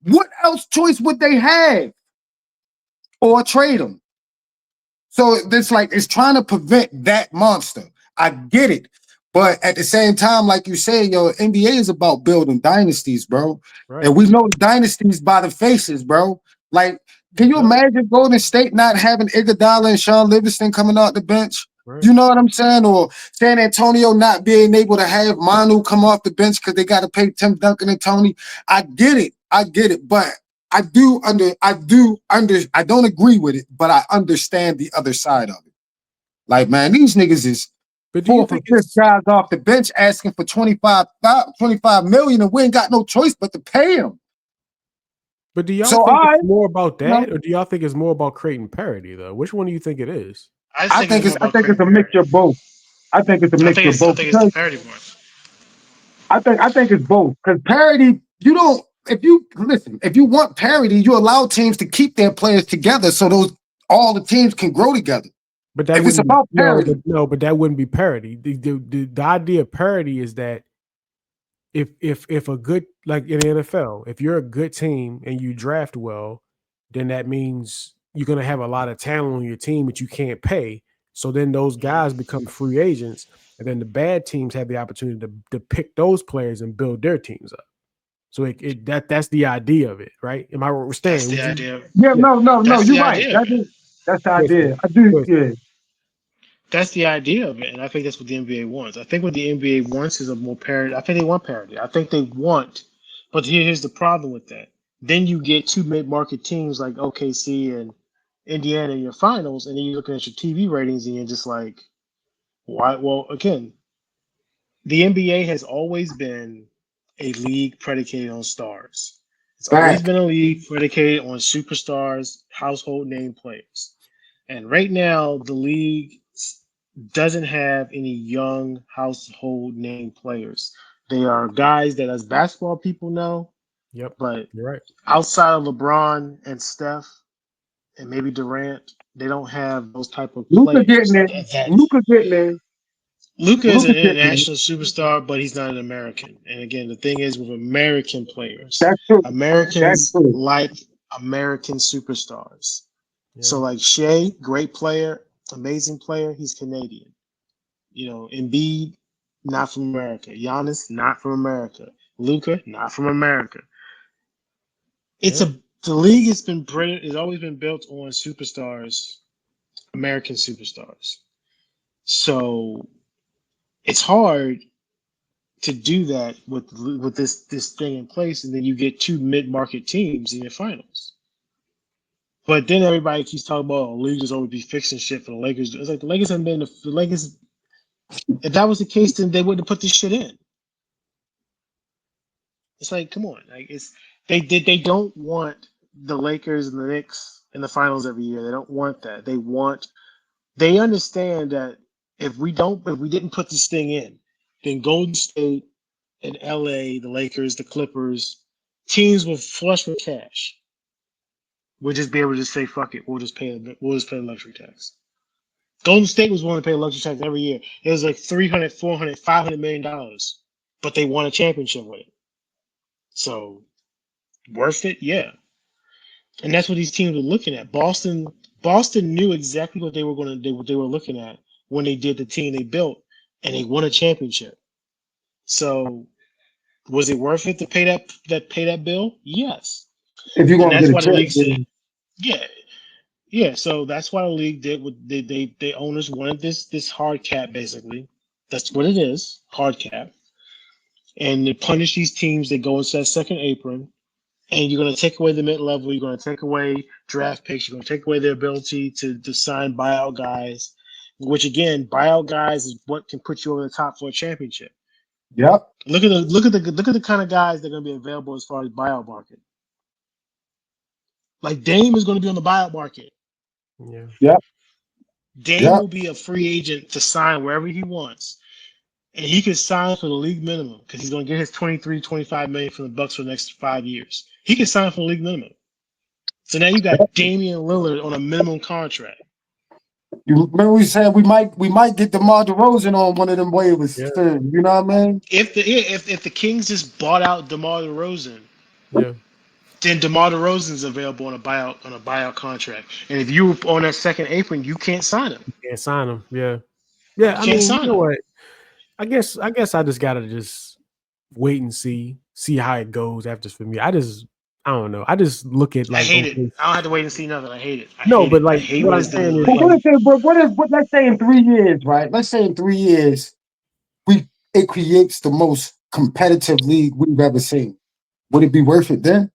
what else choice would they have? Or trade him? So it's trying to prevent that monster. I get it. But at the same time, like you say, NBA is about building dynasties, bro. right. And we know dynasties by the faces, bro. Like, can you imagine Golden State not having Iguodala and Sean Livingston coming out the bench? Right. You know what I'm saying? Or San Antonio not being able to have Manu come off the bench because they got to pay Tim Duncan and Tony. I get it. But I don't agree with it, but I understand the other side of it. Like, man, these niggas is But do you fourth or think fifth it's guys off the bench asking for 25 million, and we ain't got no choice but to pay them. but do y'all So think it's more about you know, that, or do y'all think it's more about creating parity though? Which one do you think it is? I I think it's think more it's I about think it's creating a parity. mixture of both. I think it's a mixture of I both think it's the because parity part. I think it's both. Because parity, you don't if you want parity, you allow teams to keep their players together so all the teams can grow together. But that If it's wouldn't be about parity. but that wouldn't be parity. The idea of parity is that if a good like in the NFL, if you're a good team and you draft well, then that means you're gonna have a lot of talent on your team that you can't pay. So then those guys become free agents, and then the bad teams have the opportunity to pick those players and build their teams up. So that's the idea of it, right? Am I That's understanding? the Would you? idea. Yeah, Yeah. no, That's you're the right. idea of it. That's the Go idea. ahead. I do, Go ahead. yeah. That's the idea of it, and I think that's what the NBA wants. I think what the NBA wants is a more parity. I think they want parity. I think they want, but here's the problem with that. Then you get two mid-market teams like OKC and Indiana in your finals, and then you're looking at your TV ratings, and you're just like, why? Well, again, the NBA has always been a league predicated on stars. It's always Fact. been a league predicated on superstars, household name players. And right now, the league doesn't have any young household name players. They are guys that, as basketball people, know, Yep. but You're right. outside of LeBron and Steph and maybe Durant, they don't have those type of Luca getting players there. that Luca getting there. Luka is Luca an getting there. international superstar, but he's not an American. And again, the thing is with American players, That's true. That's Americans true. like American superstars. Yeah. So like Shea, great player, amazing player, he's Canadian. You know, Embiid, not from America. Giannis, not from America. Luka, not from America. It's Yeah. a the league has always been built on superstars, American superstars. So it's hard to do that with this thing in place, and then you get two mid market teams in your finals. But then everybody keeps talking about league is always be fixing shit for the Lakers. It's like the Lakers haven't been the Lakers. If that was the case, then they wouldn't have put this shit in. It's like, come on, like they don't want the Lakers and the Knicks in the finals every year. They don't want that. They understand that if we didn't put this thing in, then Golden State and LA, the Lakers, the Clippers, teams with flush with cash would just be able to just say, fuck it, we'll just pay the luxury tax. Golden State was willing to pay a luxury tax every year. It was like 300, 400, 500 million dollars, but they won a championship with it. So worth it, yeah. And that's what these teams were looking at. Boston knew exactly what they were going to do, what they were looking at when they did the team they built, and they won a championship. So was it worth it to pay that bill? Yes. If you're And gonna that's get a why the chip, league said, yeah, yeah. So that's why the league did what they owners wanted this hard cap basically. That's what it is, hard cap. And to punish these teams that go into that second apron, and you're going to take away the mid level. You're going to take away draft picks. You're going to take away their ability to sign buyout guys, which again, buyout guys is what can put you over the top for a championship. yep, Look at the kind of guys that are going to be available as far as buyout market. Like Dame is going to be on the buyout market. Yeah. yep, Dame yep. will be a free agent to sign wherever he wants. And he could sign for the league minimum because he's going to get his 23, 25 million from the Bucks for the next 5 years. He could sign for the league minimum. So now you got Damian Lillard on a minimum contract. You remember we said we might get DeMar DeRozan on one of them waivers Yeah. soon. You know what I mean? If the Kings just bought out DeMar DeRozan, Yeah. then DeMar DeRozan is available on a buyout contract. And if you were on that second apron, you can't sign him. Can't sign him. Yeah. Yeah. You I can't mean, you sign know him. what? I guess I just gotta just wait and see how it goes after for me. I don't know. I just look at I like hate it. okay. I don't have to wait and see nothing. I hate it. I No, hate but it. I like hate what what I'm it's saying is But delivering. like let's say in 3 years, right? Let's say in 3 years, it creates the most competitive league we've ever seen. Would it be worth it then?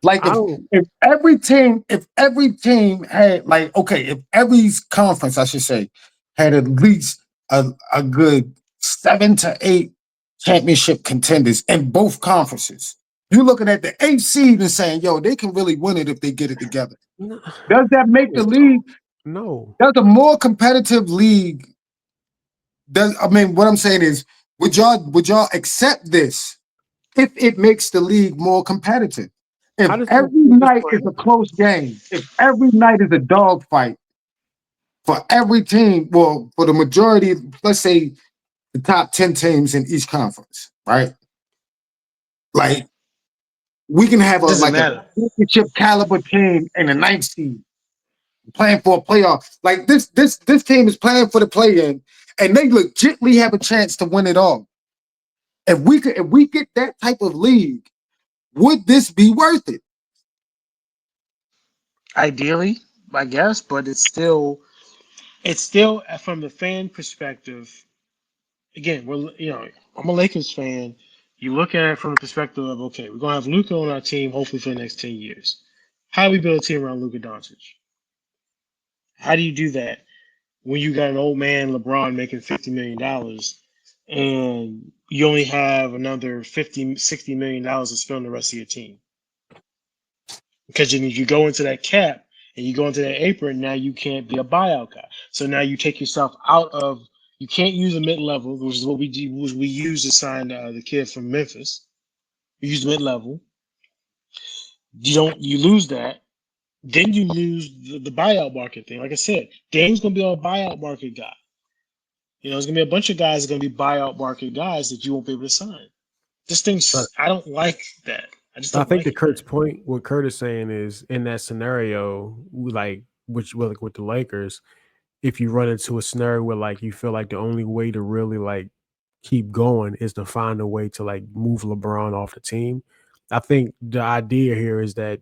Like I if don't if every team had like okay, if every conference I should say had at least a good 7 to 8 championship contenders in both conferences. You're looking at the 8 seed and saying, yo, they can really win it if they get it together. no, Does that make the league? no. Does a more competitive league? I mean, what I'm saying is, would y'all accept this if it makes the league more competitive? If I just think every at this night is point, a close game, if every night is a dogfight for every team, well, for the majority, let's say the top 10 teams in each conference, right? Like we can have It doesn't like a matter. championship caliber team in the ninth seed playing for a playoff. Like this team is playing for the play-in, and they legitimately have a chance to win it all. If we get that type of league, would this be worth it? Ideally, I guess, but it's still It's still from the fan perspective. Again, I'm a Lakers fan. You look at it from the perspective of, okay, we're gonna have Luka on our team hopefully for the next 10 years. How do we build a team around Luka Doncic? How do you do that when you got an old man LeBron making $50 million and you only have another $50-60 million to spend on the rest of your team? Because you go into that cap and you go into that apron, now you can't be a buyout guy. So now you take yourself out of. You can't use a mid level, which is what we do. Was we used to sign the kid from Memphis. You use mid level. You lose that. Then you lose the buyout market thing. Like I said, Dame's gonna be a buyout market guy. There's gonna be a bunch of guys that are gonna be buyout market guys that you won't be able to sign. This thing's. I don't like that. I just I don't think like to it. Curt's point, what Curt is saying is in that scenario, like like with the Lakers, if you run into a scenario where like you feel like the only way to really like keep going is to find a way to like move LeBron off the team. I think the idea here is that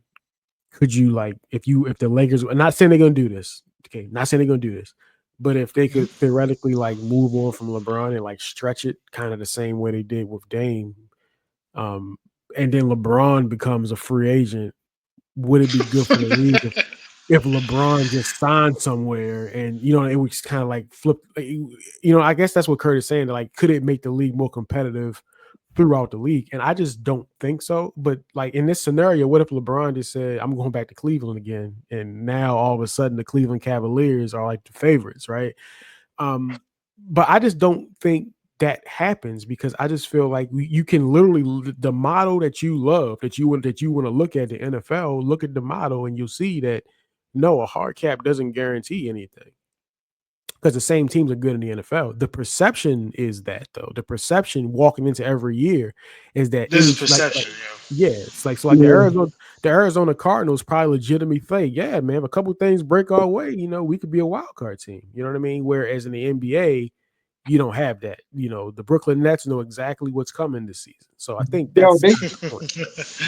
could you like if the Lakers, I'm not saying they're gonna do this, okay, not saying they're gonna do this, but if they could theoretically like move on from LeBron and like stretch it kind of the same way they did with Dame, um, and then LeBron becomes a free agent, would it be good for the league if LeBron just signed somewhere and it was kind of like flip? I guess that's what Curt is saying. Like, could it make the league more competitive throughout the league? And I just don't think so. But like in this scenario, what if LeBron just said, "I'm going back to Cleveland again," and now all of a sudden the Cleveland Cavaliers are like the favorites, right? But I just don't think that happens because I just feel like you can literally the model that you love that you want to look at the NFL, look at the model and you'll see that no, a hard cap doesn't guarantee anything because the same teams are good in the NFL. The perception is that though. The perception walking into every year is that This is perception, yeah, it's like so like the Arizona Cardinals probably legitimately think, yeah, man, if a couple things break our way, we could be a wild card team. You know what I mean? Whereas in the NBA, you don't have that. The Brooklyn Nets know exactly what's coming this season. So I think Yo, that's they kind of the point.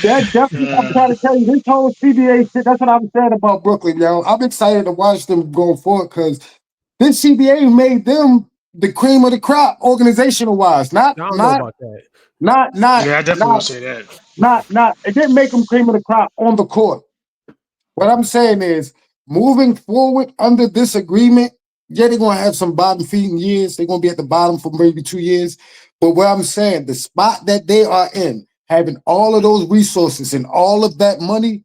that's what I'm trying to tell you. This whole CBA shit, that's what I'm saying about Brooklyn, yo. I'm excited to watch them going forward because this CBA made them the cream of the crop organizational wise. Not I don't know not about that. not not Yeah, I definitely not will say that. not it didn't make them cream of the crop on the court. What I'm saying is moving forward under this agreement, yeah, they're gonna have some bottom feeding years. They're gonna be at the bottom for maybe 2 years. But what I'm saying, the spot that they are in, having all of those resources and all of that money,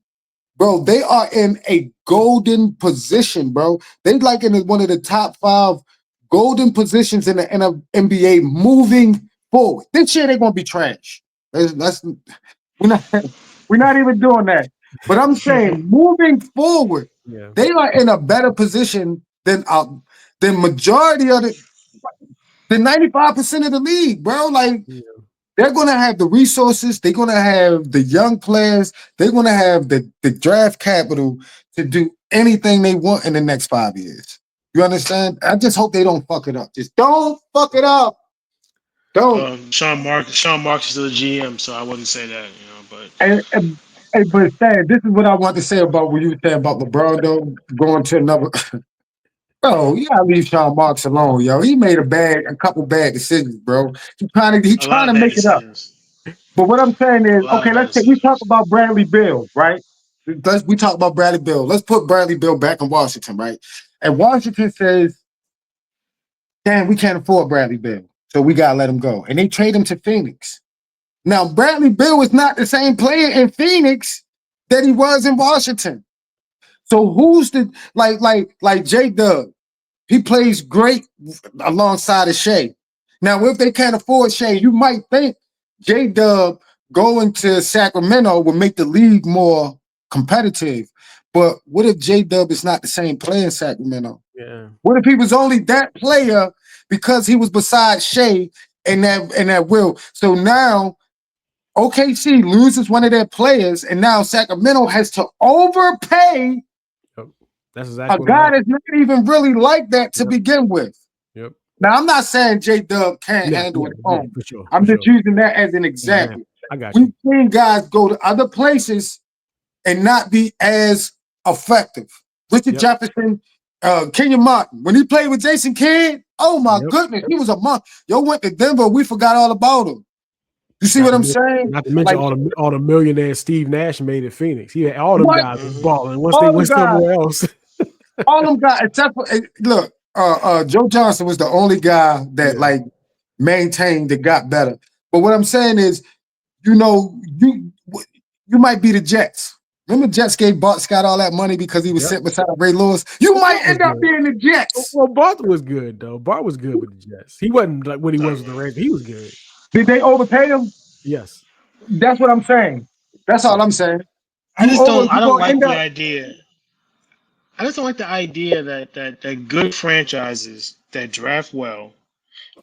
bro, they are in a golden position, bro. They like in one of the top 5 golden positions in the NBA moving forward. This year they're gonna be trash. We're not we're not even doing that. But I'm saying moving forward, Yeah. they are in a better position than majority of the 95% of the league, bro. Like Yeah. they're gonna have the resources, they're gonna have the young players, they're gonna have the draft capital to do anything they want in the next 5 years. You understand? I just hope they don't fuck it up. Just don't fuck it up. Don't. Sean Marks is still the GM, so I wouldn't say that, but But Stan, this is what I want to say about what you were saying about LeBron though going to another. Bro, you gotta leave Sean Marks alone, yo. He made a couple bad decisions, bro. He a lot trying of to bad make it up. decisions. But what I'm saying A is, lot okay, of bad we talk decisions. about Bradley Beal, right? We talk about Bradley Beal. Let's put Bradley Beal back in Washington, right? And Washington says, damn, we can't afford Bradley Beal, so we gotta let him go. And they trade him to Phoenix. Now, Bradley Beal is not the same player in Phoenix that he was in Washington. So who's the like J Dub? He plays great alongside of Shea. Now, if they can't afford Shea, you might think J Dub going to Sacramento would make the league more competitive. But what if J Dub is not the same player in Sacramento? Yeah. What if he was only that player because he was beside Shea and that will? So now OKC loses one of their players, and now Sacramento has to overpay Yep. That's a exactly what guy happened. that's not even really like that to Yep. begin with. Yep. Now, I'm not saying J Dub can't Yeah. handle Yeah. it at Yeah. home. For sure. For I'm just sure. using that as an example. Example. I got We've you. seen guys go to other places and not be as effective. Richard Yep. Jefferson Kenyon Martin, when he played with Jason Kidd, oh my Yep. goodness, he was a month. Yo went to Denver, we forgot all about him. You see what I'm saying? Not to mention all the millionaires Steve Nash made at Phoenix. He had all them guys was balling. Once they went somewhere else, all them guys, except for look, Joe Johnson was the only guy that like maintained that got better. But what I'm saying is, you might be the Jets. Remember, Jets gave Bart Scott all that money because he was sitting beside Ray Lewis. You might end up being the Jets. Well, Bart was good though. Bart was good with the Jets. He wasn't like when he was with the Ravens. He was good. Did they overpay him? Yes. That's what I'm saying. That's all I'm saying. I don't like the idea. I just don't like the idea that good franchises that draft well,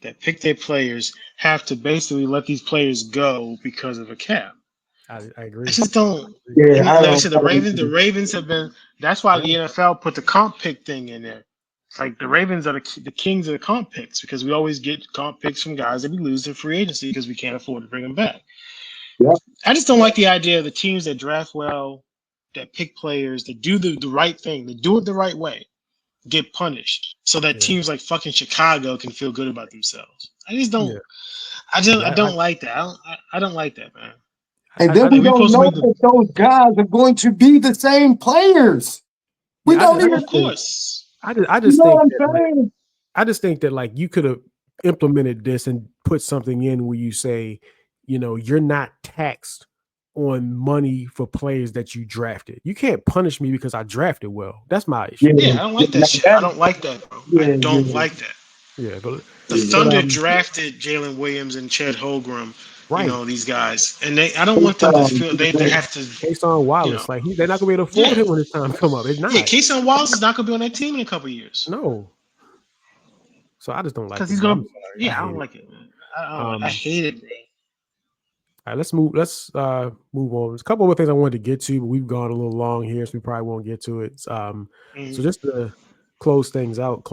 that pick their players, have to basically let these players go because of a cap. I agree. I just don't. Yeah, and like I said, the Ravens have been. That's why the NFL put the comp pick thing in there. Like the Ravens are the kings of the comp picks because we always get comp picks from guys that we lose in free agency because we can't afford to bring them back. Yeah. I just don't like the idea of the teams that draft well, that pick players, that do the right thing, that do it the right way, get punished so that teams like fucking Chicago can feel good about themselves. I just don't. I don't like that. I don't like that, man. And then we don't know if those guys are going to be the same players. We don't even. Of course. I just think that like you could have implemented this and put something in where you say, you're not taxed on money for players that you drafted. You can't punish me because I drafted well. That's my issue. Yeah, I don't like that shit. I don't like that, bro. I don't like that. Yeah, but the Thunder drafted Jalen Williams and Chet Holmgren. Right. These guys, and I don't want them to feel they have to. Kason Wallace, like they're not gonna be able to afford him when his time come up. It's not. Yeah, Kason Wallace is not gonna be on that team in a couple of years. No. So I just don't like it. Because he's gonna. I don't like it, man. I hate it, man. All right, let's move on. There's a couple of things I wanted to get to, but we've gone a little long here, so we probably won't get to it. So just to close things out,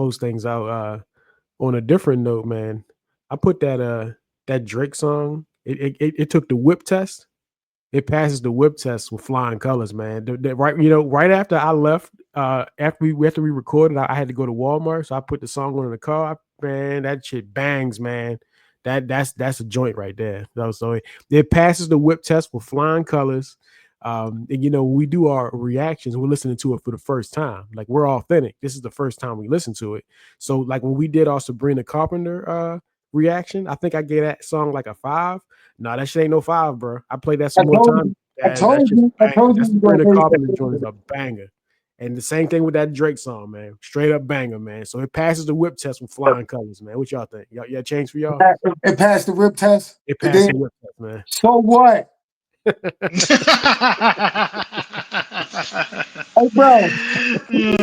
on a different note, man, I put that Drake song. It took the whip test. It passes the whip test with flying colors, man. Right after I left, after we recorded, I had to go to Walmart, so I put the song on in the car. Man, that shit bangs, man. That's a joint right there. So it passes the whip test with flying colors. And when we do our reactions, we're listening to it for the first time. Like, we're authentic. This is the first time we listen to it. So like when we did our Sabrina Carpenter reaction, I think I gave that song like a 5. No, that shit ain't no 5, bro. I played that some more time. I told you. Sabrina Carpenter joint is a banger. And the same thing with that Drake song, man. Straight up banger, man. So it passes the whip test with flying colors, man. What y'all think? Y'all change for y'all? It passed the whip test? It passed the whip test, man. So what? Hey, bro. We need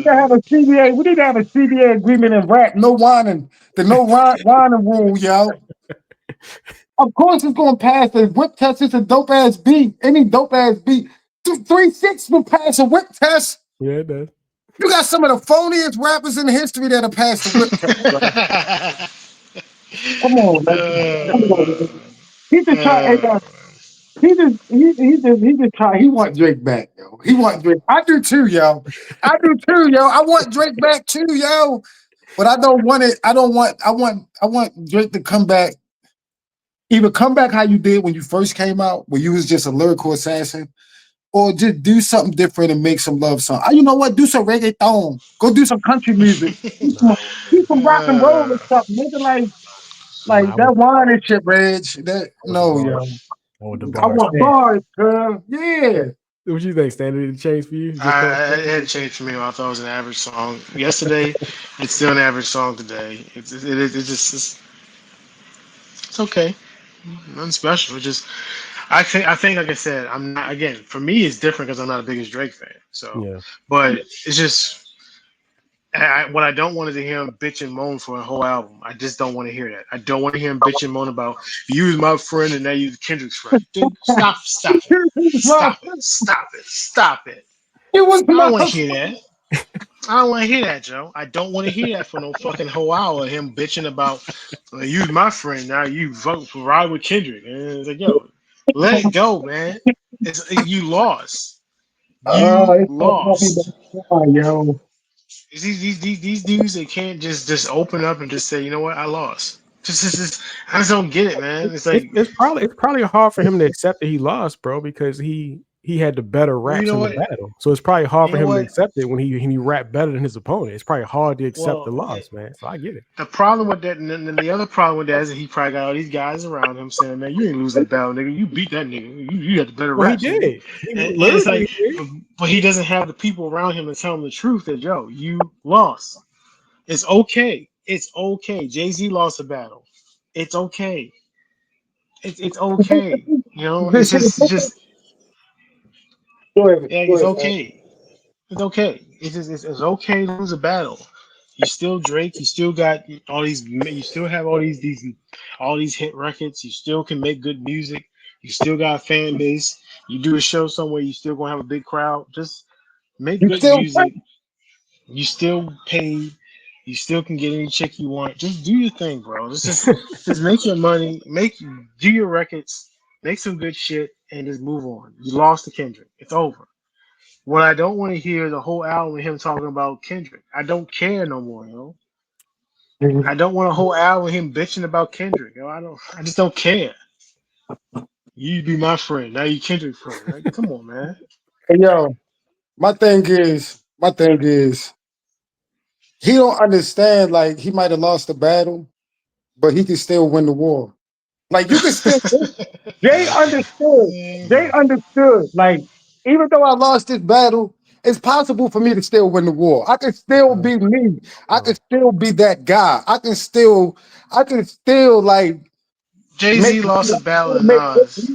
to have a CBA. We need to have a CBA agreement and rap. No whining. The no whining rule, yo. Of course it's going to pass the whip test. It's a dope-ass beat. Any dope-ass beat. 3-6 will pass a whip test. Yeah, it does. You got some of the phoniest rappers in history that'll pass the whip test. Come on, man. He just tried. He just tried. He want Drake back, yo. He want Drake. I do too, yo. I want Drake back too, yo. But I don't want it. I want Drake to come back. Either come back how you did when you first came out, where you was just a lyrical assassin, or just do something different and make some love song. You know what? Do some reggaeton. Go do some country music. Do some rock and roll and stuff. Make it like that wine and shit, Reg. No, yo. I want bars, girl. Yeah. What you think, Stan? Did it change for you? It had changed for me. I thought it was an average song yesterday. It's still an average song today. It's okay. Nothing special. I think, like I said, I'm not. Again, for me, it's different because I'm not a biggest Drake fan. So, but it's just what I don't want is to hear him bitch and moan for a whole album. I just don't want to hear that. I don't want to hear him bitch and moan about you was my friend and now you Kendrick's friend. Dude, stop it. I don't want to hear that. I don't want to hear that, Joe. I don't want to hear that for no fucking whole hour of him bitching about you my friend, now you vote for ride with Kendrick. And it's like, yo, let it go, man. You lost. You It's so funny, lost. yo. These dudes, they can't just open up and just say, you know what, I lost. I just don't get it, man. It's like, It's probably hard for him to accept that he lost, bro, because he had the better well, you raps know in the what, battle. So it's probably hard you for know him to what. accept it when he rapped better than his opponent. It's probably hard to accept the Well, loss, man. So I get it. the problem with that, and then the other problem with that is that he probably got all these guys around him saying, "Man, you ain't lose that battle, nigga. You beat that nigga. You had the better Well, he raps, nigga." did. He And it's literally like, did. but he doesn't have the people around him to tell him the truth that, yo, you lost. It's okay. It's okay. Jay-Z lost a battle. It's okay. It's okay. You know, This shit is it's just go ahead, yeah, go it's ahead, man. okay. It's okay. It's okay to lose a battle. You still Drake. You still got all these. You still have all these hit records. You still can make good music. You still got a fan base. You do a show somewhere. You still gonna have a big crowd. Just make You good still music. You still paid. You still can get any chick you want. Just do your thing, bro. Just make your money. Do your records. Make some good shit and just move on. You lost to Kendrick. It's over. What I don't want to hear the whole album with him talking about Kendrick. I don't care no more, yo. I don't want a whole album with him bitching about Kendrick. Yo, I don't. I just don't care. You be my friend. Now you Kendrick friend. Like, come on, man. Hey, yo, my thing is, he don't understand. Like he might have lost the battle, but he can still win the war. Like you can still. They understood. They understood. Like even though I lost this battle, it's possible for me to still win the war. I can still be me. I can still be that guy. I can still like Jay make. Z lost a battle to Make Nas.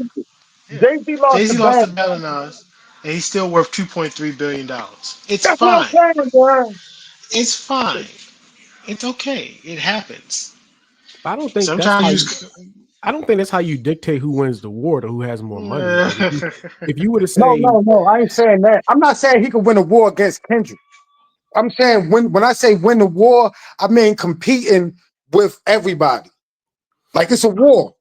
Yeah, Jay-Z lost Jay the Z lost a battle. battle to Nas, and he's still worth $2.3 billion. It's That's what I'm fine. saying, bro. It's fine. It's okay. It happens. I don't think that's Sometimes how you. I don't think that's how you dictate who wins the war or who has more money. Like if you were to No, say, no, no. I ain't saying that. I'm not saying he could win a war against Kendrick. I'm saying when I say win the war, I mean competing with everybody. Like it's a war.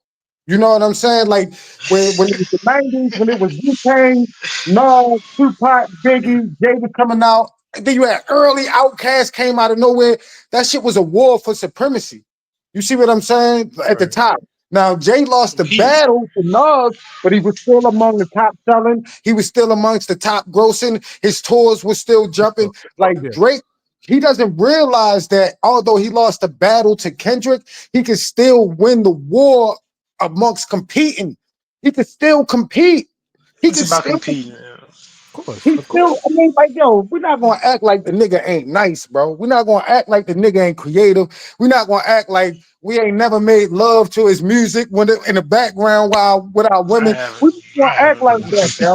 You know what I'm saying? Like when it was the 90s, when it was Wu-Tang, Nas, Tupac, Biggie, Jay was coming out. And then you had early Outkast came out of nowhere. That shit was a war for supremacy. You see what I'm saying? At the right, top. Now Jay lost the competing. battle to Nas, but he was still among the top selling. He was still amongst the top grossing. His tours were still jumping. Like yeah, Drake, he doesn't realize that although he lost the battle to Kendrick, he can still win the war amongst competing. He can still compete. He It's can about still, competing. he of still, course. I mean, like, yo, we're not gonna act like the nigga ain't nice, bro. We're not gonna act like the nigga ain't creative. We're not gonna act like we ain't never made love to his music when in the background while with our I women. haven't. We just I gonna act haven't. like that, yo.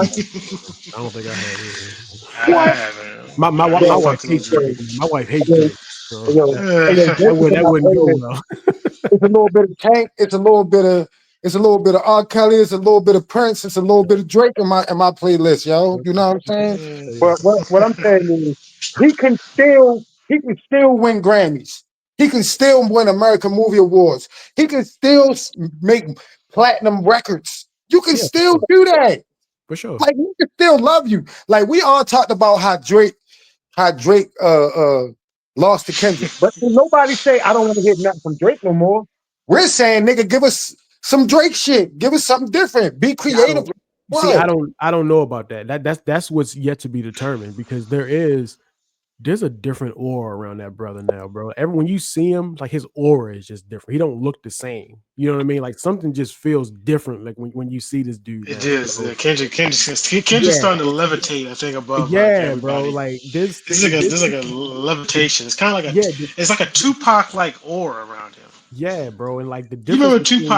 I don't think I have either. I What? haven't. My I ain't Yo, wife fucking no hates Drake. Drake. My wife hates yo, Drake, so yo, yo, Drake is in that my wouldn't go head. well. It's a little bit of Tank. It's a little bit of R. Kelly. It's a little bit of Prince. It's a little bit of Drake in my playlist, yo. You know what I'm saying? Yeah, But what I'm saying is he can still win Grammys. He can still win American Movie Awards. He can still make platinum records. You can yeah, still do that. for sure. Like we can still love you. Like we all talked about how Drake lost to Kendrick. But nobody say I don't want to hear nothing from Drake no more. We're saying, nigga, give us some Drake shit. Give us something different. Be See, I creative. don't see. What? I don't know about that. That's what's yet to be determined because there's a different aura around that brother now, bro. When you see him, like his aura is just different. He don't look the same. You know what I mean? Like something just feels different. Like when you see this dude It now. is. So Kendrick's yeah, starting to levitate. I think above like yeah, bro. everybody. Like This is like a levitation. It's kind of like yeah, it's like a Tupac like aura around him. yeah, bro. And like the You difference remember Tupac? between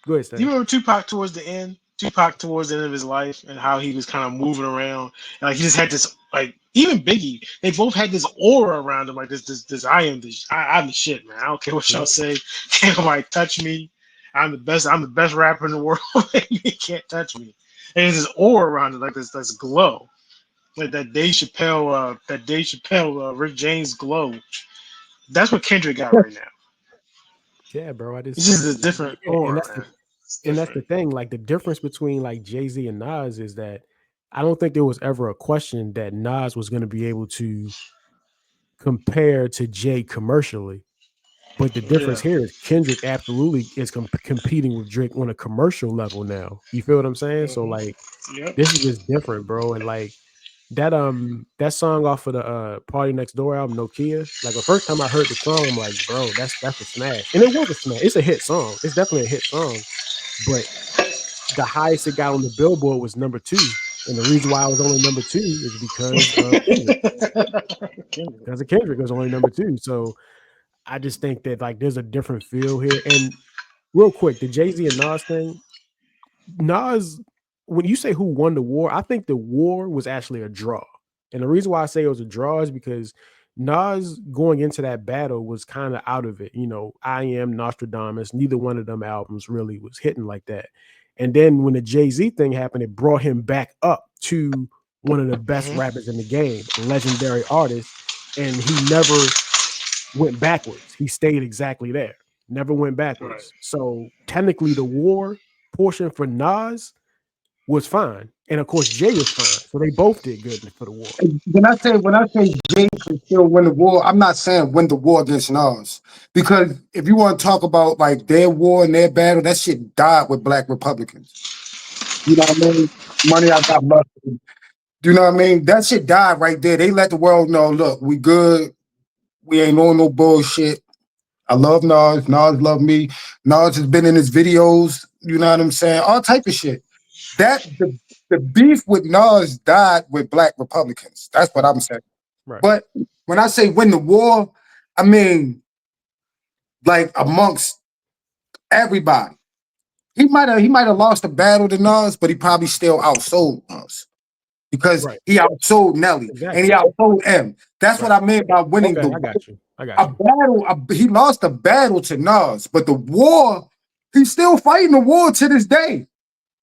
go ahead, Do you Stan. remember Tupac towards the end? Tupac towards the end of his life and how he was kind of moving around. And like he just had this like even Biggie, they both had this aura around them, like this I'm the shit, man. I don't care what Yeah, y'all say. Can't nobody touch me. I'm the best rapper in the world. You can't touch me. And there's this aura around it, like this glow. Like that Dave Chappelle, Rick James glow. That's what Kendrick got right now. yeah, bro. It's just a different And aura, that's man. It's and that's different. the thing. Like the difference between like Jay Z and Nas is that I don't think there was ever a question that Nas was going to be able to compare to Jay commercially. But the difference Yeah. here is Kendrick absolutely is competing with Drake on a commercial level now. You feel what I'm saying? So like Yep. this is just different, bro. And like that song off of the Party Next Door album, Nokia. Like the first time I heard the song, I'm like, bro, that's a smash. And it was a smash. It's a hit song. It's definitely a hit song. But the highest it got on the Billboard was number 2. And the reason why I was only number 2 is because of Kendrick. Kendrick. Because of Kendrick was only number 2. So I just think that like there's a different feel here. And real quick, the Jay-Z and Nas thing, Nas, when you say who won the war, I think the war was actually a draw. And the reason why I say it was a draw is because Nas going into that battle was kind of out of it. You know, I Am, Nostradamus, neither one of them albums really was hitting like that. And then when the Jay-Z thing happened, it brought him back up to one of the best rappers in the game, a legendary artist. And he never went backwards. He stayed exactly there, never went Right. backwards. So technically, the war portion for Nas was fine, and of course Jay was fine. So they both did good for the war. When I say Jay can still win the war, I'm not saying win the war against Nas. Because if you want to talk about like their war and their battle, that shit died with Black Republicans. You know what I mean? Money I got left. You know what I mean? That shit died right there. They let the world know, look, we good. We ain't on no bullshit. I love Nas. Nas love me. Nas has been in his videos. You know what I'm saying? All type of shit. The beef with Nas died with Black Republicans. That's what I'm saying. Right. But when I say win the war, I mean like amongst everybody. He might have lost a battle to Nas, but he probably still outsold Nas because Right. he outsold Nelly and Exactly. he outsold M. That's what I mean by winning Okay, the I got you. I a got you. battle. He lost a battle to Nas, but the war, he's still fighting the war to this day.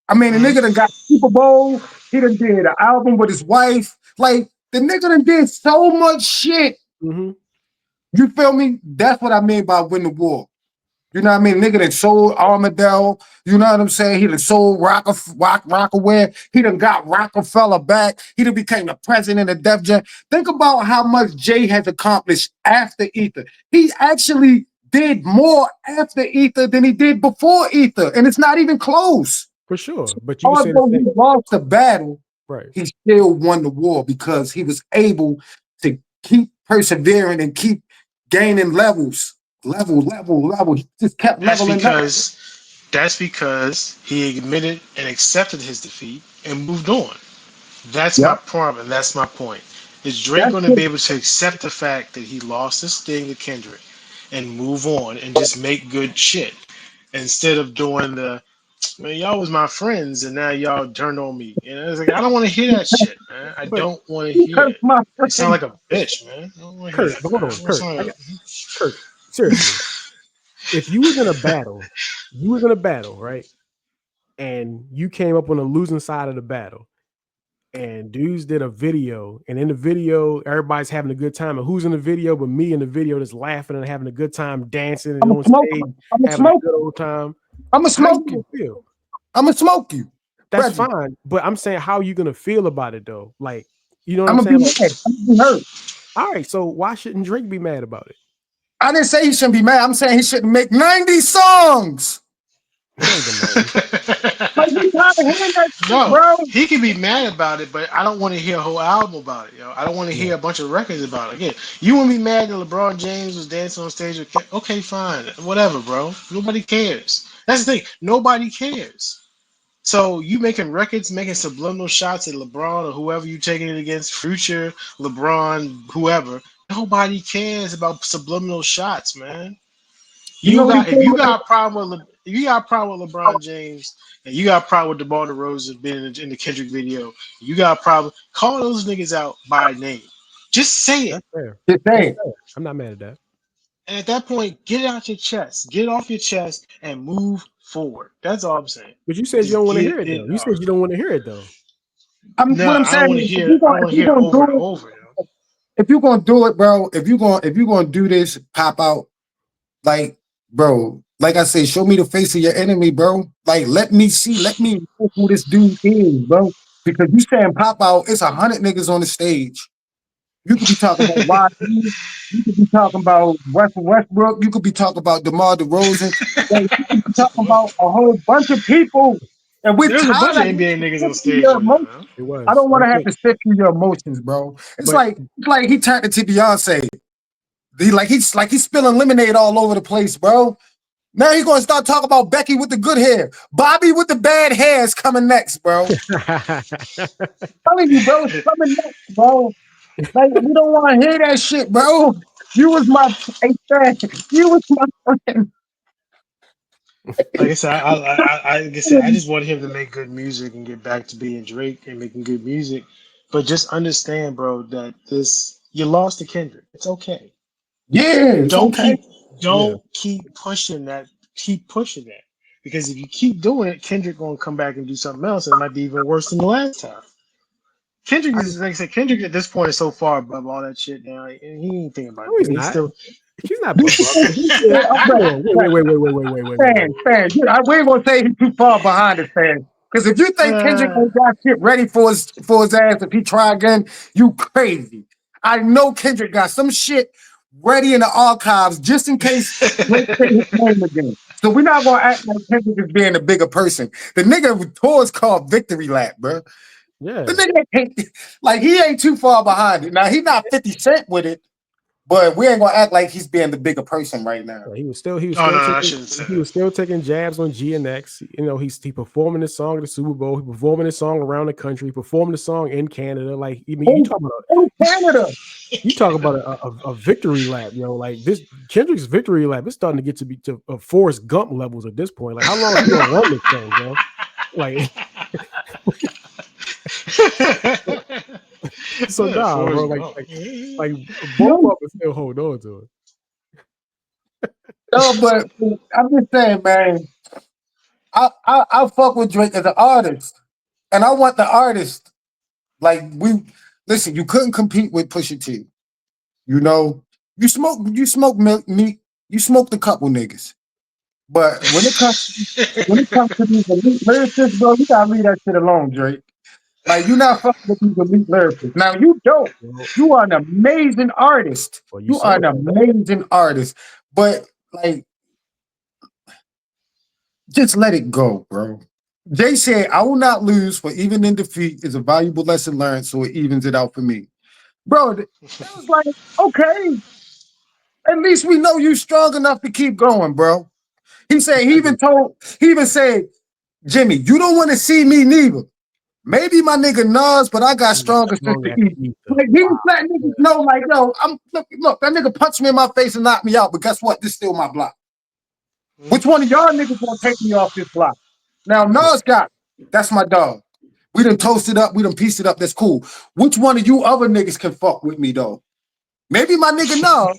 I mean, the nigga done got Super Bowl. He done did an album with his wife. Like, the nigga done did so much shit. Mhm. You feel me? That's what I mean by win the war. You know what I mean? Nigga done sold Armadale. You know what I'm saying? He done sold Rockaware. He done got Rockefeller back. He done became the president of Def Jam. Think about how much Jay has accomplished after Ether. He actually did more after Ether than he did before Ether. And it's not even close. For sure. But you can say the Although he same. lost the battle, Right. he still won the war because he was able to keep persevering and keep gaining levels. Level. He just kept leveling up. That's because he admitted and accepted his defeat and moved on. That's my Yep. problem. That's my point. Is Drake That's going to it. be able to accept the fact that he lost his thing to Kendrick and move on and just make good shit instead of doing the man, y'all was my friends and now y'all turned on me. And it's like I don't want to hear that shit, man. I But don't want to He hear cursed it. my You sound friend. like a bitch, man. I don't want to hear Curt, that, but hold man. on, I want Curt. somebody Curt, seriously. If you was in a battle, right? And you came up on the losing side of the battle, and dudes did a video, and in the video, everybody's having a good time. And who's in the video but me in the video that's laughing and having a good time, dancing and I'm a on smoke. stage, I'm a having a smoke. good old time? I'm a How you smoke gonna you. feel? I'm a smoke you. That's Reggie. fine, but I'm saying, how are you gonna feel about it though? Like, you know what I'm I'm gonna be saying? Like, mad. I'm gonna be hurt. all right, so why shouldn't Drake be mad about it? I didn't say he shouldn't be mad. I'm saying he shouldn't make 90 songs. It ain't the 90. Like we tired of hearing that shit, No, bro. he can be mad about it, but I don't want to hear a whole album about it, yo. I don't want to Yeah, hear a bunch of records about it. Again, you want to be mad that LeBron James was dancing on stage with okay, fine. Whatever, bro. Nobody cares. That's the thing. Nobody cares. So you making records, making subliminal shots at LeBron or whoever you taking it against, Future, LeBron, whoever. Nobody cares about subliminal shots, man. You know what he If came you with? got a problem with if you got a problem with LeBron James and you got a problem with DeMar DeRozan being in the Kendrick video, you got a problem. Call those niggas out by name. Just say it. that's fair. His That's thing. fair. I'm not mad at that. And at that point, get it out your chest. Get it off your chest and move forward. That's all I'm saying. But you said you don't Just want to get hear it though. it You out. said you don't want to hear it though. No, What I'm I don't saying want to is, hear. I don't want if to you hear it gonna over and do it, over. You know? if you gonna do it, bro, if you gonna do this, pop out, like, bro, like I say, show me the face of your enemy, bro. Like, let me know who this dude is, bro. Because you saying pop out, it's 100 niggas on the stage. You could be talking about YG. You could be talking about Russell Westbrook. You could be talking about DeMar DeRozan. Like, you could be talking about a whole bunch of people. And we're There's a tired bunch of of NBA niggas on sift through stage your right now, emotions. man. It I was. don't want to That's have it. to sift through your emotions, bro. It's But like he turned into Beyonce. He's spilling lemonade all over the place, bro. Now he's gonna start talking about Becky with the good hair. Bobby with the bad hair is coming next, bro. Telling you, bro, it's coming next, bro. Like, we don't want to hear that shit, bro. You was my friend. You was my friend. Like I said, like I said, I just want him to make good music and get back to being Drake and making good music. But just understand, bro, that you lost to Kendrick. It's okay. Yeah, it's Don't okay. keep yeah, don't keep pushing that. Keep pushing that. Because if you keep doing it, Kendrick gonna come back and do something else, and it might be even worse than the last time. Kendrick is like I said, Kendrick at this point is so far above all that shit now, and he ain't thinking about no, he's that. He's not. still He's not You above said, it. you Yeah, said, I'm hold like, on. Wait. fan. We ain't gonna say he's too far behind us, fan. Because if you think Kendrick ain't got shit ready for his ass if he try again, you crazy. I know Kendrick got some shit ready in the archives just in case Drake say his name again. So we're not gonna act like Kendrick is being a bigger person. The nigga tour is called Victory Lap, bro. The Yeah, nigga ain't like he ain't too far behind it. Now he not 50 Cent with it, but we ain't gonna act like he's being the bigger person right now. he was still Oh no, I shouldn't say he that. was still taking jabs on GNX. You know, he performing this song at the Super Bowl. He performing this song around the country. He performing the song in Canada. Like, I mean, In Canada. you talk about a victory lap, yo. Like this Kendrick's victory lap. It's starting to get to be to Forrest Gump levels at this point. Like, how long is he gonna run this thing, bro? Like, so nah, bro. Forrest Gump. Like both of us still hold on to it. No, but I'm just saying, man. I fuck with Drake as an artist, and I want the artist. Like we listen, you couldn't compete with Pusha T. You know, you smoke meat, you smoked a couple niggas. But when it comes to these elite lyricists, bro, you gotta leave that shit alone, Drake. Like you're not fucking with these elite lyricists. Now you don't. Well, You are an amazing artist. you You are said an that. amazing artist. But like, just let it go, bro. Jay said, I will not lose, for even in defeat is a valuable lesson learned, so it evens it out for me. Bro, that was like, okay, at least we know you strong enough to keep going, bro. He even said, Jimmy, you don't want to see me neither. Maybe my nigga Nas, but I got stronger since Strong the as East. ether. Like he was Wow. letting niggas know, like, yo, look, that nigga punched me in my face and knocked me out, but guess what? This still my block. Which one of y'all niggas gonna take me off this block? Now Nas got it. That's my dog. We done toasted up, we done pieced it up. That's cool. Which one of you other niggas can fuck with me though? Maybe my nigga Nas,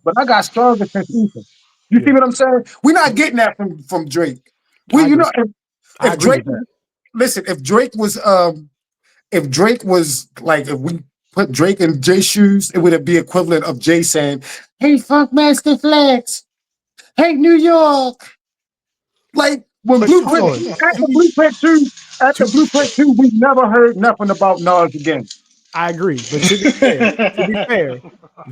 but I got stronger since Ethan. You see Yeah, what I'm saying? We're not getting that from Drake. We, I you agree. know, I if agree Drake, with that. listen, if Drake was like, if we put Drake in Jay's shoes, it would be equivalent of Jay saying, "Hey, Funkmaster Flex, hey, New York." Like when But hold Blueprint on. after Blueprint 2, we never heard nothing about Nas again. I agree. But to be fair,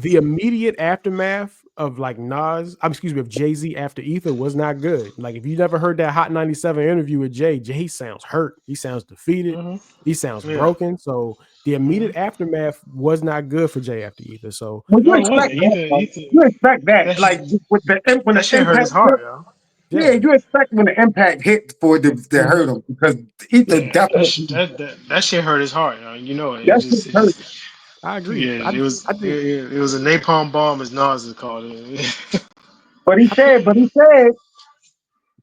the immediate aftermath of like of Jay-Z after Ether was not good. Like if you never heard that Hot 97 interview with Jay sounds hurt. He sounds defeated. Mhm. He sounds Yeah. broken. So the immediate aftermath was not good for Jay after Ether. So Well, you No, it expect wasn't. that, Either, bro. either You expect that, that like shit, with when that the shit hurt his impact heart, yo. yeah, yeah. you expect when the impact hit for it to hurt him because Ether Yeah, definitely that shit hurt his heart. You know it. that shit It hurt. just I agree. yeah. I think It was a napalm bomb, as Nas is called it. But he said,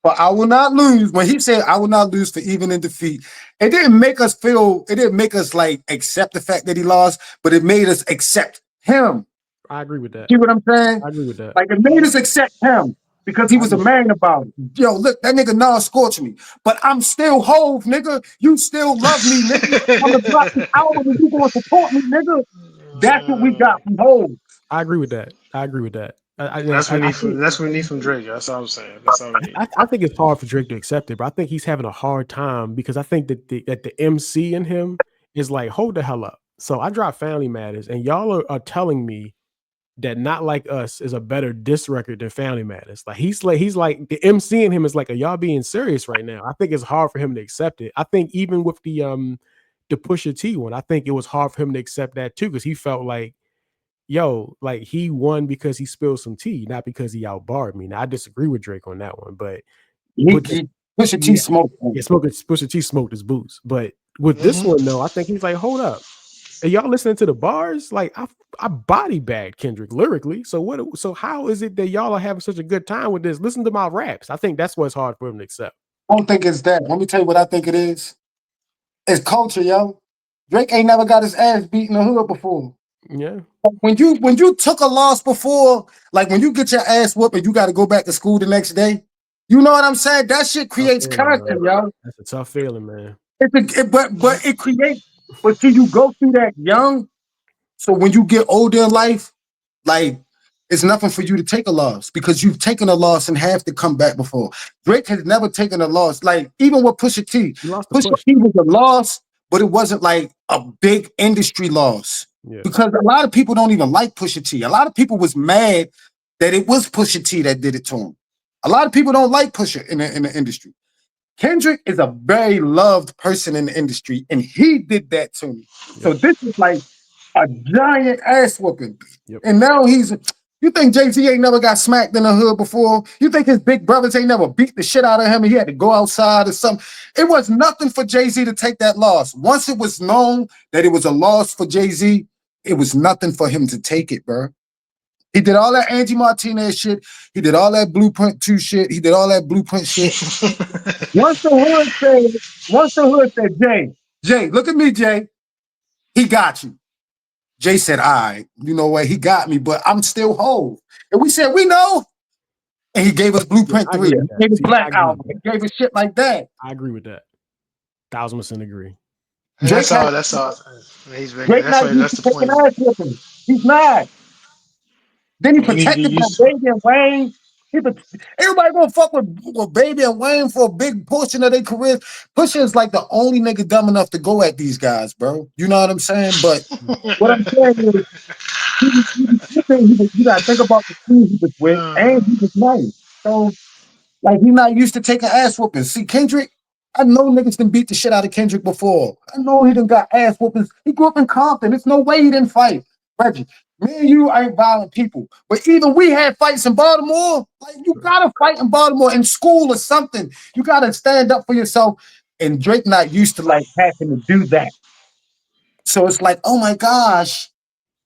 but I will not lose. When he said I will not lose for even in defeat, it didn't make us like accept the fact that he lost, but it made us accept him. I agree with that. See what I'm saying? I agree with that. Like it made us accept him because he I was a agree. man about it. Yo, look, that nigga Nas scorched me, but I'm still Hove, nigga. You still love me, nigga. I'm gonna drop this album and you gonna support me, nigga. That's what we got from Hove. I agree with that. I agree with that. That's what we need think, from Drake. That's all I'm saying. That's all we need. I think it's hard for Drake to accept it, but I think he's having a hard time because I think that the MC in him is like, hold the hell up. So I dropped Family Matters, and y'all are telling me that Not Like Us is a better diss record than Family Matters. Like he's like the MC in him is like, are y'all being serious right now? I think it's hard for him to accept it. I think even with the Pusha T one, I think it was hard for him to accept that too, because he felt like, yo, like he won because he spilled some tea, not because he outbarred me. Now I disagree with Drake on that one, but Pusha T smoked. Pusha T smoked his boots. But with this one though, I think he's like, hold up. Are y'all listening to the bars? Like I body bagged Kendrick lyrically. So what? So how is it that y'all are having such a good time with this? Listen to my raps. I think that's what's hard for him to accept. I don't think it's that. Let me tell you what I think it is. It's culture, yo. Drake ain't never got his ass beat in the hood before. Yeah. When you took a loss before, like when you get your ass whooped and you got to go back to school the next day, you know what I'm saying? That shit creates character, yo. That's a tough feeling, man. But it creates. But till you go through that young, so when you get older in life, like it's nothing for you to take a loss because you've taken a loss and have to come back before. Drake has never taken a loss. Like even with Pusha T, Pusha T was a loss, but it wasn't like a big industry loss. Yeah. Because a lot of people don't even like Pusha T. A lot of people was mad that it was Pusha T that did it to him. A lot of people don't like Pusha in the industry. Kendrick is a very loved person in the industry, and he did that to me. Yep. So this is like a giant ass whooping. Yep. And now you think Jay-Z ain't never got smacked in the hood before? You think his big brothers ain't never beat the shit out of him and he had to go outside or something? It was nothing for Jay-Z to take that loss. Once it was known that it was a loss for Jay-Z, it was nothing for him to take it, bro. He did all that Angie Martinez shit. He did all that Blueprint 2 shit. He did all that Blueprint shit. Once the hood said, Jay, look at me, Jay. He got you. Jay said, all right, you know what? He got me, but I'm still whole. And we said, we know. And he gave us Blueprint 3. He gave us Black Album. He gave us shit like that. I agree with that. 1000% agree. That's all. He's making. That's the point. He's not. Then he protected by Baby and Wayne. Everybody gonna fuck with Baby and Wayne for a big portion of their career. Pusha is like the only nigga dumb enough to go at these guys, bro. You know what I'm saying? But what I'm saying is, you gotta think about the team he was with, and he was nice. So, like, he's not used to taking ass whoopings. See, Kendrick, I know niggas done beat the shit out of Kendrick before. I know he done got ass whoopings. He grew up in Compton. There's no way he didn't fight. Reggie, me and you ain't violent people. But even we had fights in Baltimore. Like, you gotta fight in Baltimore in school or something. You gotta stand up for yourself. And Drake not used to like having to do that. So it's like, oh my gosh.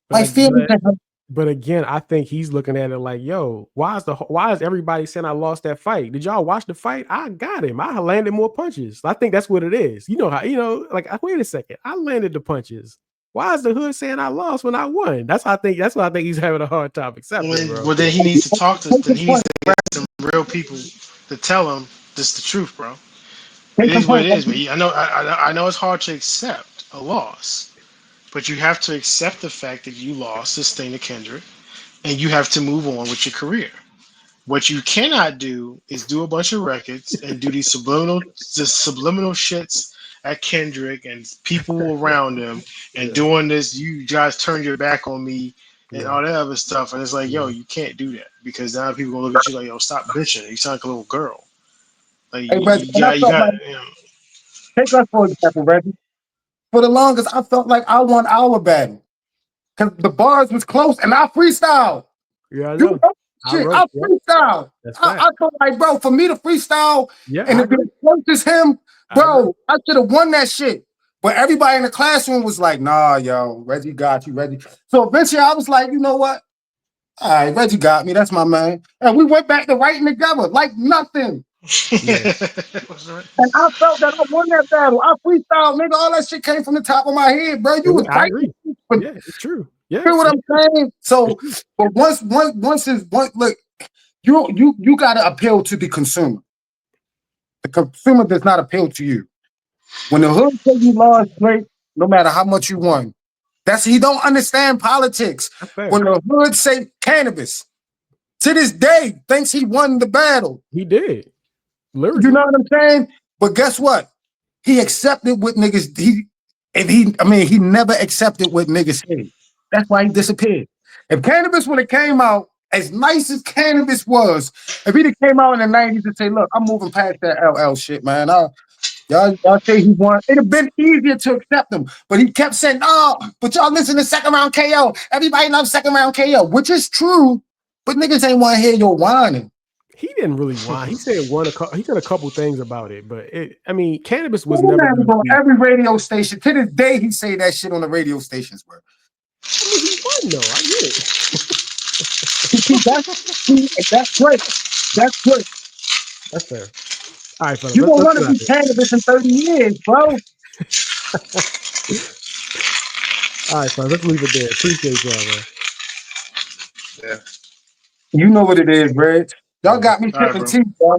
But again, I think he's looking at it like, yo, why is everybody saying I lost that fight? Did y'all watch the fight? I got him. I landed more punches. I think that's what it is. You know how, like, wait a second. I landed the punches. Why is the hood saying I lost when I won? That's what I think he's having a hard time accepting. Well, then he needs to talk to. Then he needs to get some real people to tell him this is the truth, bro. It is what it is. But I know it's hard to accept a loss, but you have to accept the fact that you lost this thing to Kendrick, and you have to move on with your career. What you cannot do is do a bunch of records and do these subliminal shits at Kendrick and people around him and doing this. You guys turn your back on me and all that other stuff. And it's like, yo, you can't do that because now people gonna look at you like, yo, stop bitching. You sound like a little girl. Like, hey, Reggie, you got take us for example, Reggie. For the longest, I felt like I won our battle because the bars was close and I freestyle. Yeah, I know. I freestyle. I felt like, bro, for me to freestyle and to be as close as him, bro, I should have won that shit. But everybody in the classroom was like, nah, yo, Reggie got you, Reggie. So eventually I was like, you know what? All right, Reggie got me. That's my man. And we went back to writing together like nothing. Yeah. And I felt that I won that battle. I freestyle, nigga. All that shit came from the top of my head, bro. You was right. Yeah, it's true. Yeah, hear what I'm saying? So, but once look, you gotta appeal to the consumer. The consumer does not appeal to you. When the hood say you lost, Drake, no matter how much you won, he don't understand politics. When the hood say cannabis, to this day thinks he won the battle. He did. Lyrically. You know what I'm saying? But guess what? He accepted what niggas he never accepted what niggas said. That's why he disappeared. If Cannabis would have came out, as nice as Cannabis was, if he'd have came out in the 90s and say, look, I'm moving past that LL shit, man. Y'all say he won. It'd have been easier to accept him. But he kept saying, oh, but y'all listen to second round KO. Everybody loves second round KO, which is true, but niggas ain't want to hear your whining. He didn't really whine. He said he said a couple things about it, but Cannabis was never on every radio station. To this day, he say that shit on the radio stations, bro. He won though. I get it. That's great. That's good. That's fair. All right, fellas. You don't want to be Cannabis in 30 years, bro. All right, fellas. Let's leave it there. Appreciate y'all, man. Yeah. You know what it is, Reg. Y'all got me sipping tea, bro.